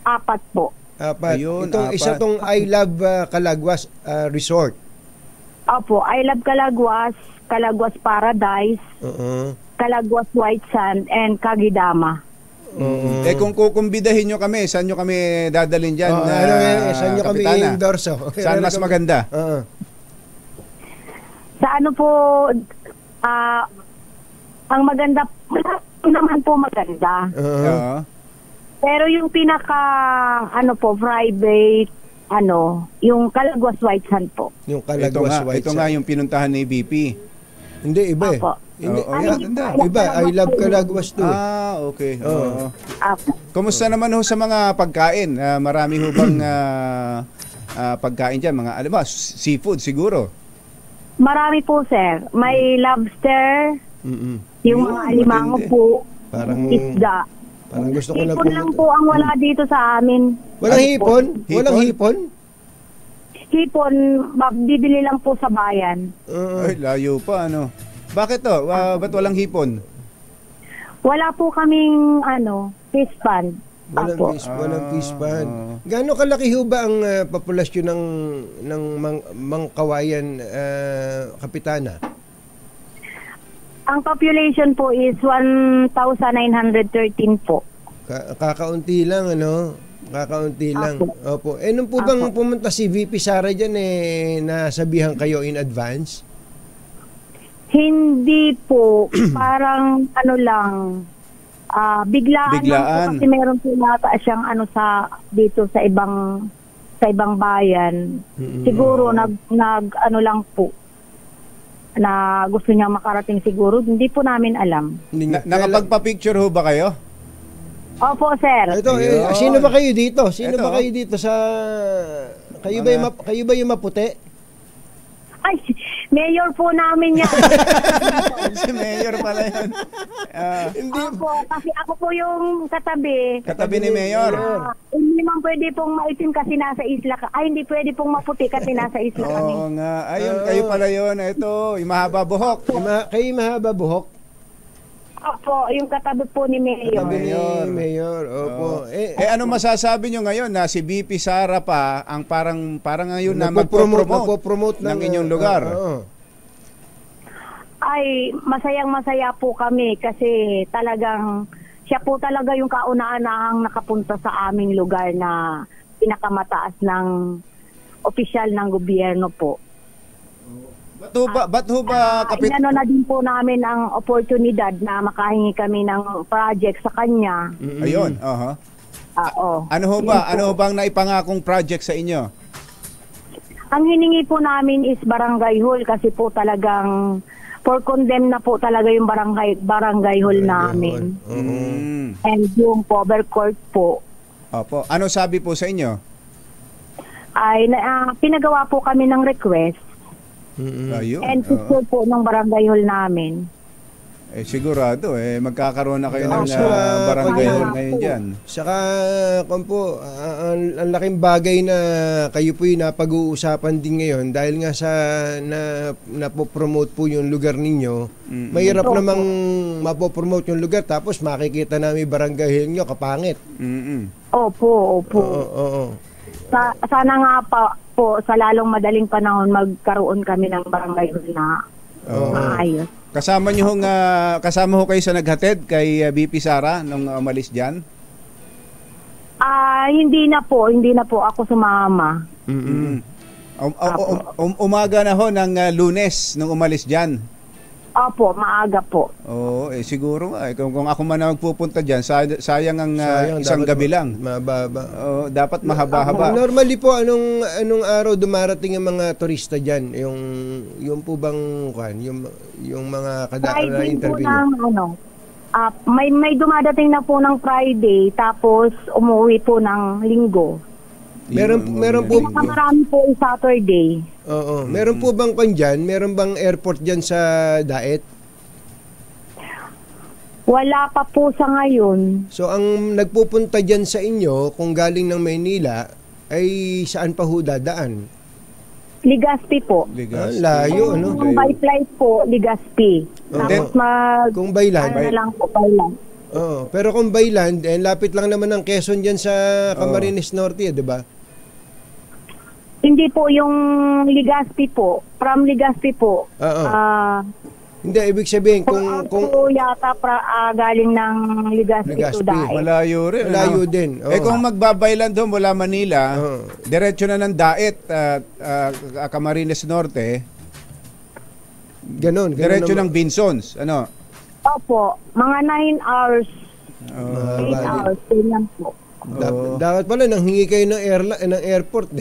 S5: 4 po.
S3: 4. Isa tong I Love Calaguas Resort.
S5: Opo, I Love Calaguas, Calaguas Paradise, Calaguas White Sand, and Kagidama.
S2: Kung kukumbidahin nyo kami, saan nyo kami dadalhin dyan?
S3: Saan nyo kami endorso?
S2: Saan mas maganda?
S5: Sa po, ang maganda, naman po maganda. Pero yung pinaka, private, yung Calaguas White Sand po.
S3: Yung Calaguas White Sand.
S2: Ito nga yung pinuntahan ni VP.
S3: Hindi, iba Iba, I Love Calaguas to.
S2: Okay. Kumusta naman ho sa mga pagkain? Marami ho bang pagkain dyan? Mga, alam ba, seafood siguro?
S5: Marami po, sir. May lobster, yung mga alimango po,
S3: parang
S5: isda.
S3: Parang gusto ko na
S5: hipon lang po ang wala dito sa amin.
S3: Walang hipon? Walang hipon?
S5: Hipon, bibili lang po sa bayan.
S2: Ay, layo pa, ano? Bakit to? Ba't walang hipon?
S5: Wala po kaming, fish pond.
S3: Walang fish pond. Gaano kalaki ho ba ang populasyon ng Mangkawayan, Kapitana?
S5: Ang population po is 1,913 po.
S3: Kakaunti lang, ano? Kakaunti lang. Opo. Nung po bang pumunta si VP Sara dyan, nasabihan kayo in advance?
S5: Hindi po. Parang biglaan lang po kasi meron po nata siyang dito sa ibang bayan. Siguro nag lang po na gusto niya makarating siguro. Hindi po namin alam.
S2: Nakapagpa-picture ho ba kayo?
S5: Opo, sir.
S3: Ito, sino ba kayo dito? Sino ba kayo dito sa... Kayo ba yung maputi?
S5: Ay, mayor po namin yan.
S2: Si mayor pala yun.
S5: Hindi po, kasi ako po yung katabi.
S2: Katabi ni mayor.
S5: Hindi man pwede pong maitim kasi nasa isla ka. Ay, hindi pwede pong maputi kasi nasa isla kami.
S2: Oo nga. Ayun, kayo pala yun. Ito, yung mahaba buhok.
S3: Kayo mahaba buhok?
S5: Opo, yung katabi po ni Mayor.
S3: Mayor, opo.
S2: Ano masasabi nyo ngayon na si VP Sara pa ang parang ngayon na magpo-promote ng inyong lugar?
S5: Ay, masayang-masaya po kami kasi talagang siya po talaga yung kauna-unahang nakapunta sa aming lugar na pinakamataas ng opisyal ng gobyerno po.
S2: Ba't ho ba
S5: inano na din po namin ang oportunidad na makahingi kami ng project sa kanya.
S2: Ayun, Ano ho bang naipangakong project sa inyo?
S5: Ang hiningi po namin is barangay hall kasi po talagang for condemn na po talaga yung barangay hall namin. And yung cover court po.
S2: Opo. Ano sabi po sa inyo?
S5: Ay pinagawa po kami ng request. And picture po ng barangay hall namin.
S2: Sigurado magkakaroon na kayo ng barangay hall ngayon dyan.
S3: Saka ang laking bagay na kayo po yung napag-uusapan din ngayon dahil nga sa napopromote po yung lugar ninyo. Mahirap namang mapopromote yung lugar tapos makikita namin barangay hall nyo kapangit.
S5: Opo. Sana nga po sa lalong madaling panahon magkaroon kami ng barangay hall na maayos.
S2: Kasama ho kayo sa naghatid kay VP Sara nung umalis diyan?
S5: Hindi na po ako sumama.
S2: Umaga na ho ng Lunes nung umalis diyan.
S5: Opo, maaga po.
S2: Oo, siguro kung ako man magpupunta diyan, sayang ang isang gabi lang.
S3: Mababa.
S2: Dapat mahaba-haba.
S3: Normally po anong araw dumarating ang mga turista diyan? Yung po bang yung mga kadaan na interview.
S5: May dumadating na po ng Friday tapos umuwi po ng Linggo.
S3: Meron po
S5: marami po Saturday.
S3: Oo. Meron po bang kandiyan? Meron bang airport diyan sa Daet?
S5: Wala pa po sa ngayon.
S3: So ang nagpupunta diyan sa inyo kung galing ng Maynila ay saan pa ho dadaan?
S5: Legazpi po.
S3: Layo, ano?
S5: Kung by flight po, Legazpi. Tapos
S3: kung by land?
S5: lang po, by land.
S3: Pero kung by land, lapit lang naman ang Quezon diyan sa Camarines Norte, di ba?
S5: Hindi po yung Legazpi po. From Legazpi po.
S3: Hindi, ibig sabihin kung
S5: yata galing ng Legazpi to Daet.
S2: Malayo rin.
S3: Malayo din.
S2: Kung magbabaylan doon mula Manila, diretso na ng Daet Camarines Norte.
S3: Ganon
S2: diretso ng Binsons. Ano?
S5: Opo, mga 9 hours. 8 hours lang po.
S3: Dapat pala nanghingi kayo ng airport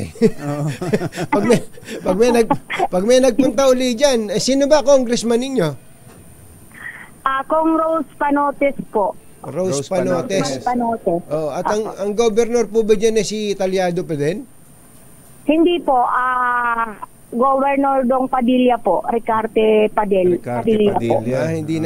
S3: pag may nagpunta uli diyan, sino ba congressman ninyo?
S5: Kung Rose Panotes po.
S3: Rose Panotes. At ang governor po ba diyan si Talyado pa din?
S5: Hindi po, Governor Dong Padilla po, Ricarte Padilla po.
S3: Hindi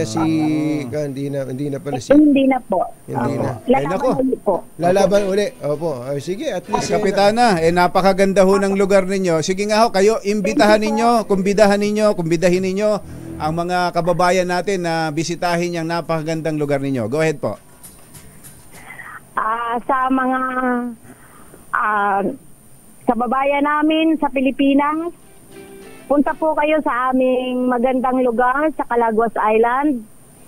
S3: na hindi na pala si.
S5: Hindi na po.
S2: Hindi na.
S5: Lalaban ulit po.
S3: Lalaban uli. Opo. Sige, at least
S2: Kapitana, napakaganda ho ng lugar ninyo. Sige nga ho, kayo kumbidahin ninyo ang mga kababayan natin na bisitahin yung napakagandang lugar ninyo. Go ahead po.
S5: Sa mga kababayan namin sa Pilipinas, punta po kayo sa aming magandang lugar sa Calaguas Island.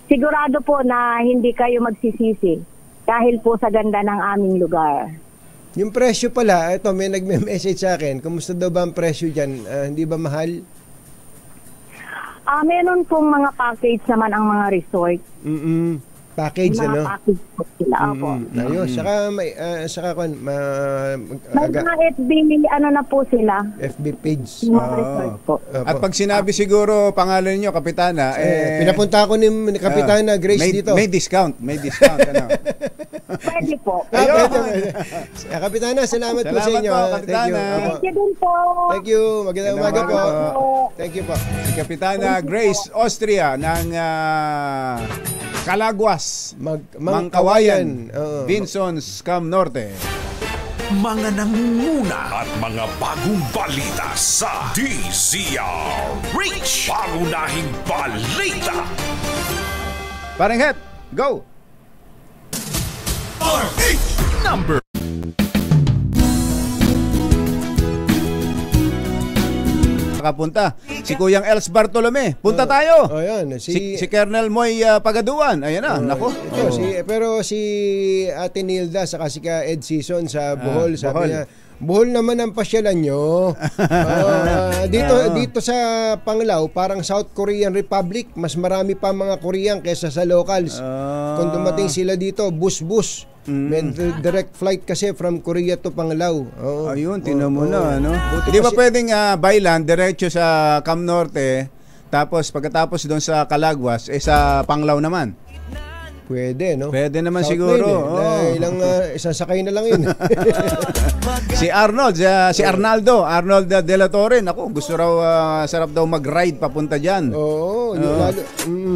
S5: Sigurado po na hindi kayo magsisisi dahil po sa ganda ng aming lugar.
S3: Yung presyo pala, ito may nagme-message sa akin. Kumusta daw ba ang presyo dyan? Hindi ba mahal?
S5: Meron pong mga package naman ang mga resort.
S3: Package,
S5: mga package po sila.
S3: Ayos. Saka
S5: may mga FB, na po sila.
S3: FB page.
S2: At pag sinabi siguro pangalan niyo, Kapitana,
S3: pinapunta ko ni Kapitana Grace dito.
S2: May discount.
S5: Pwede po.
S3: Kapitana, salamat po sa inyo.
S5: Thank you din po.
S3: Thank you. Magandang umaga po. Thank you po.
S2: Si Kapitana Grace Austria ng Calaguas, Mangkawayan, Vinsons, Cam Norte.
S4: Mga nangunguna at mga bagong balita sa DZRH. Pangunahing balita.
S2: Parenghet, go!
S4: RH number.
S2: Nakapunta si Kuyang Els Bartolome. Punta tayo.
S3: Ayan,
S2: si Colonel Moy Pagaduan. Ayan na, nako.
S3: Pero si Ate Nilda saka si Ed Season sa Bohol, sabi niya, Bohol naman ang pasyalan nyo. Dito sa Panglao, parang South Korean Republic, mas marami pa mga Korean kaysa sa locals. Kung dumating sila dito, bus. May direct flight kasi from Korea to Panglao.
S2: Ayun, tinan mo na, ano? Di ba pwedeng by land, diretso sa Cam Norte, tapos pagkatapos doon sa Calaguas, sa Panglao naman?
S3: Pwede, no?
S2: Pwede naman South siguro.
S3: Isang sakay na lang yun.
S2: Si Arnaldo de la Torre, naku, gusto raw, sarap daw mag-ride papunta dyan.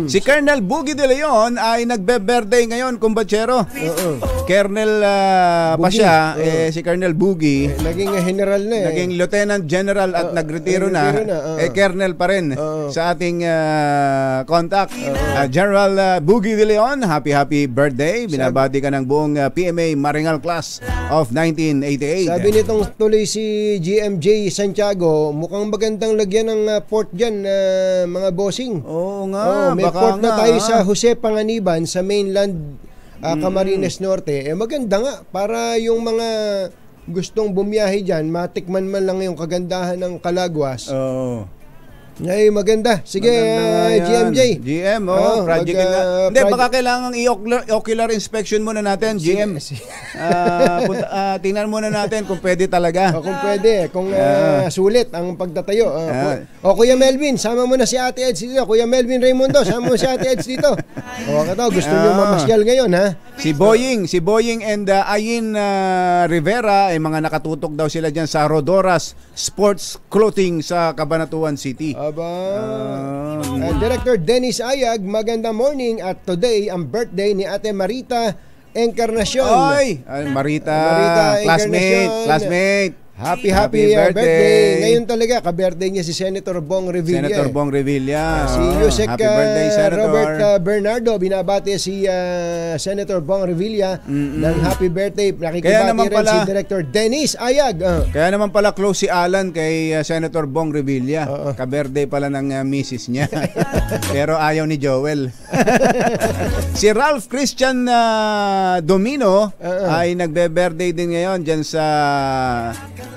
S2: Si Colonel Boogie de Leon ay nagbe-birthday ngayon, kumbatsero. Colonel pa siya, si Colonel Boogie.
S3: Naging general na eh.
S2: Naging Lieutenant General at nagretiro na. Colonel pa rin sa ating contact. General Boogie de Leon, happy birthday. Binabati ka ng buong PMA Maringal Class of 1988.
S3: Sabi nitong tuloy si GMJ Santiago, mukhang magandang lagyan ng port dyan, mga bossing.
S2: Oo nga.
S3: May port na tayo sa Jose Panganiban sa mainland Camarines Norte. Maganda nga para yung mga gustong bumiyahe dyan, matikman man lang yung kagandahan ng Calaguas. Ay, maganda. Sige, GMJ.
S2: Project hindi, baka kailangan i-ocular inspection muna natin, GM. Tingnan muna natin kung pwede talaga.
S3: Kung pwede, kung sulit ang pagtatayo. Kuya Melvin, sama mo na si Ate Eds dito. Kuya Melvin Raimundo, sama mo si Ate Eds dito. Gusto niyo mamasyal ngayon, ha?
S2: Si Boying and Ayin Rivera, ay mga nakatutok daw sila dyan sa Rodoras Sports Clothing sa Cabanatuan City.
S3: Director Dennis Ayag, magandang morning at today ang birthday ni Ate Marita Encarnacion.
S2: Marita classmate. Happy birthday.
S3: Ngayon talaga, ka-birthday niya si Senator Bong Revilla.
S2: Si
S3: Yusek
S2: happy birthday, Senator
S3: Robert Bernardo, binabati si Senator Bong Revilla ng happy birthday. Nakikibati rin si Director Dennis Ayag.
S2: Kaya naman pala close si Alan kay Senator Bong Revilla. Ka-birthday pala ng misis niya. Pero ayaw ni Joel. Si Ralph Christian Domino ay nagbe-birthday din ngayon dyan sa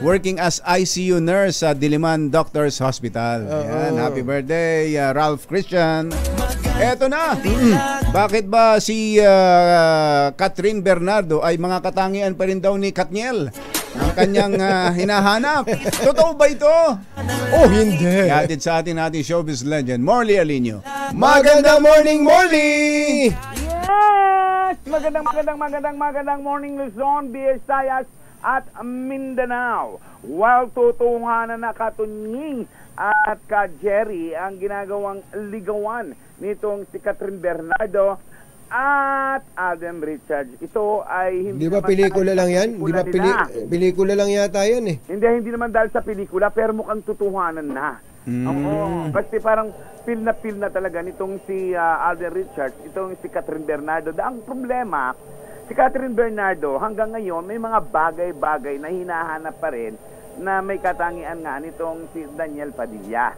S2: working as ICU nurse sa Diliman Doctors Hospital. Happy birthday, Ralph Christian. Eto na. Bakit ba si Catherine Bernardo ay mga katangian pa rin daw ni Katniel ang kanyang hinahanap? Totoo ba ito? Hindi. Ihatid sa atin showbiz legend, Morley Alinio.
S3: Magandang morning, Morley!
S6: Yes! Magandang morning, Luzon, Visayas, at Mindanao. While tutunganan na katunying at ka Jerry ang ginagawang ligawan nitong si Catherine Bernardo at Alden Richards. Ito ay hindi.
S3: Di ba pelikula lang yan? Di ba pelikula lang yata yan eh?
S6: Hindi naman dahil sa pelikula, pero mukhang tutuhanan na. Oo, kasi parang feel na talaga nitong si Alden Richards, itong si Catherine Bernardo. Ang problema, si Catherine Bernardo hanggang ngayon may mga bagay-bagay na hinahanap pa rin na may katangian nga nitong si Daniel Padilla.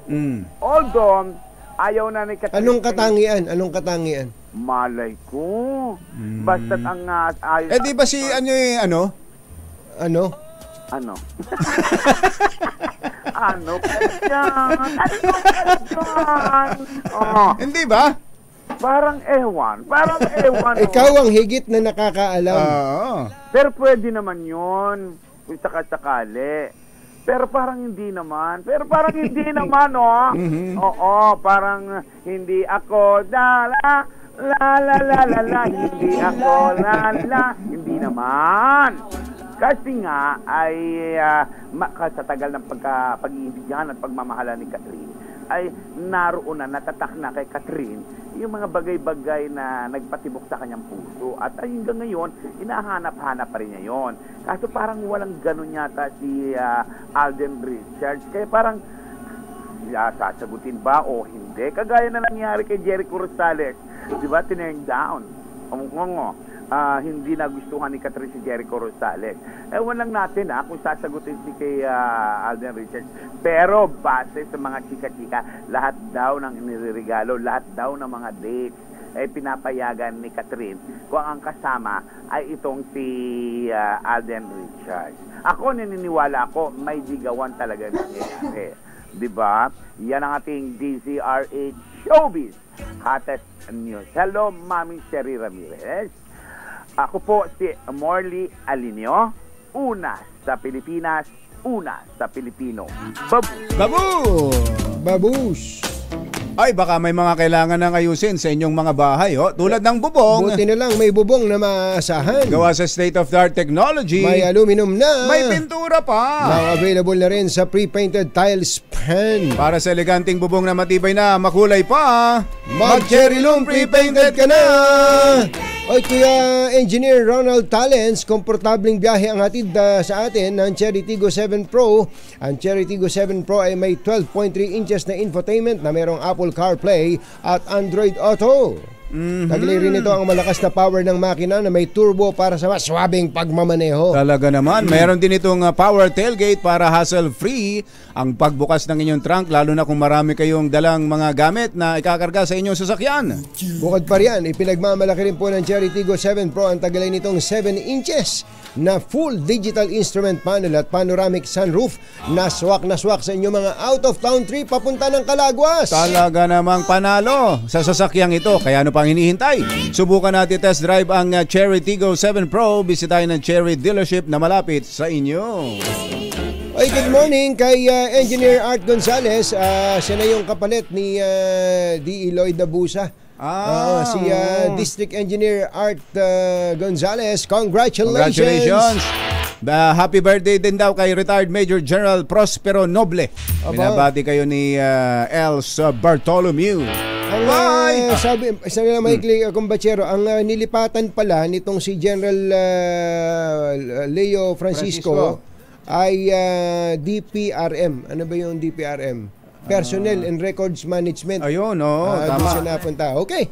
S6: Although, ayaw na ni Catherine.
S3: Anong katangian?
S6: Malay ko. Basta't ang ayaw.
S2: Di ba si ano?
S6: Ano ka dyan?
S2: Hindi ba?
S6: Parang ewan.
S3: Ikaw ang higit na nakakaalam.
S6: Pero pwede naman yun. Kung sakali. Pero parang hindi naman. Oo, parang hindi ako hindi ako hindi naman. Kasi nga ay sa tagal ng pag-iibigan at pagmamahalan ni Catherine ay naroon na, natatak na kay Catherine yung mga bagay-bagay na nagpatibok sa kanyang puso. At ay hanggang ngayon, hinahanap-hanap pa rin niya yun. Kaso parang walang ganun yata si Alden Richards. Kaya parang sasagutin ba o hindi? Kagaya na nangyari kay Jericho Rosales. Diba? Tinurn down. Hindi nagustuhan ni Catherine si Jericho Rosales. Ewan lang natin kung sasagutin si kay Alden Richards. Pero base sa mga chika-chika, lahat daw ng iniregalo, lahat daw ng mga dates ay pinapayagan ni Catherine kung ang kasama ay itong si Alden Richards. Ako naniniwala ako may digawan talaga nangyayari. Diba? Yan ang ating DZRH Showbiz Hottest News. Hello, Mami Sherry Ramirez. Ako po si Morley Alinio, una sa Pilipinas, una sa Pilipino.
S3: Babush!
S2: Ay, baka may mga kailangan ng ayusin sa inyong mga bahay, tulad ng bubong.
S3: Buti na lang may bubong na maasahan.
S2: Gawa sa state-of-the-art technology.
S3: May aluminum na.
S2: May pintura pa.
S3: Now available na rin sa pre-painted tile span.
S2: Para sa eleganting bubong na matibay na, makulay pa.
S3: Mag-Cherry Loom pre-painted ka na! Oy, Kuya Engineer Ronald Talents, komportabling biyahe ang hatid sa atin ng Cherry Tiggo 7 Pro. Ang Cherry Tiggo 7 Pro ay may 12.3 inches na infotainment na mayroong Apple CarPlay at Android Auto. Taglay rin ito ang malakas na power ng makina na may turbo para sa mas swabing pagmamaneho.
S2: Talaga naman. Meron din itong power tailgate para hassle-free ang pagbukas ng inyong trunk, lalo na kung marami kayong dalang mga gamit na ikakarga sa inyong sasakyan.
S3: Bukod pa riyan, ipinagmamalaki rin po ng Cherry Tiggo 7 Pro ang taglay nitong 7 inches na full digital instrument panel at panoramic sunroof na swak sa inyong mga out-of-town trip papunta ng Calaguas.
S2: Talaga namang panalo sa sasakyang ito. Kaya ano pang hinihintay? Subukan natin test drive ang Cherry Tiggo 7 Pro. Bisitahin ang Cherry dealership na malapit sa inyo.
S3: Ay, good morning kay Engineer Art Gonzales. Siya na yung kapalit ni D. Eloy Dabusa. Si District Engineer Art Gonzales. Congratulations!
S2: Happy birthday din daw kay retired Major General Prospero Noble. Binabati kayo ni Els Bartolomeu.
S3: Sabi nila maikli kumbachero, ang nilipatan pala nitong si General Leo Francisco ay DPRM. Ano ba yung DPRM? Personnel and Records Management.
S2: Ayun, tama.
S3: Siya napunta. Okay.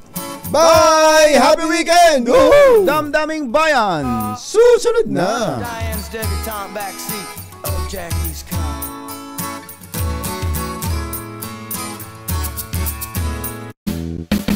S3: Bye! Happy weekend!
S2: Woohoo! Damdaming bayan! Susunod na!
S13: Diane's debutante backseat of Jackie's car.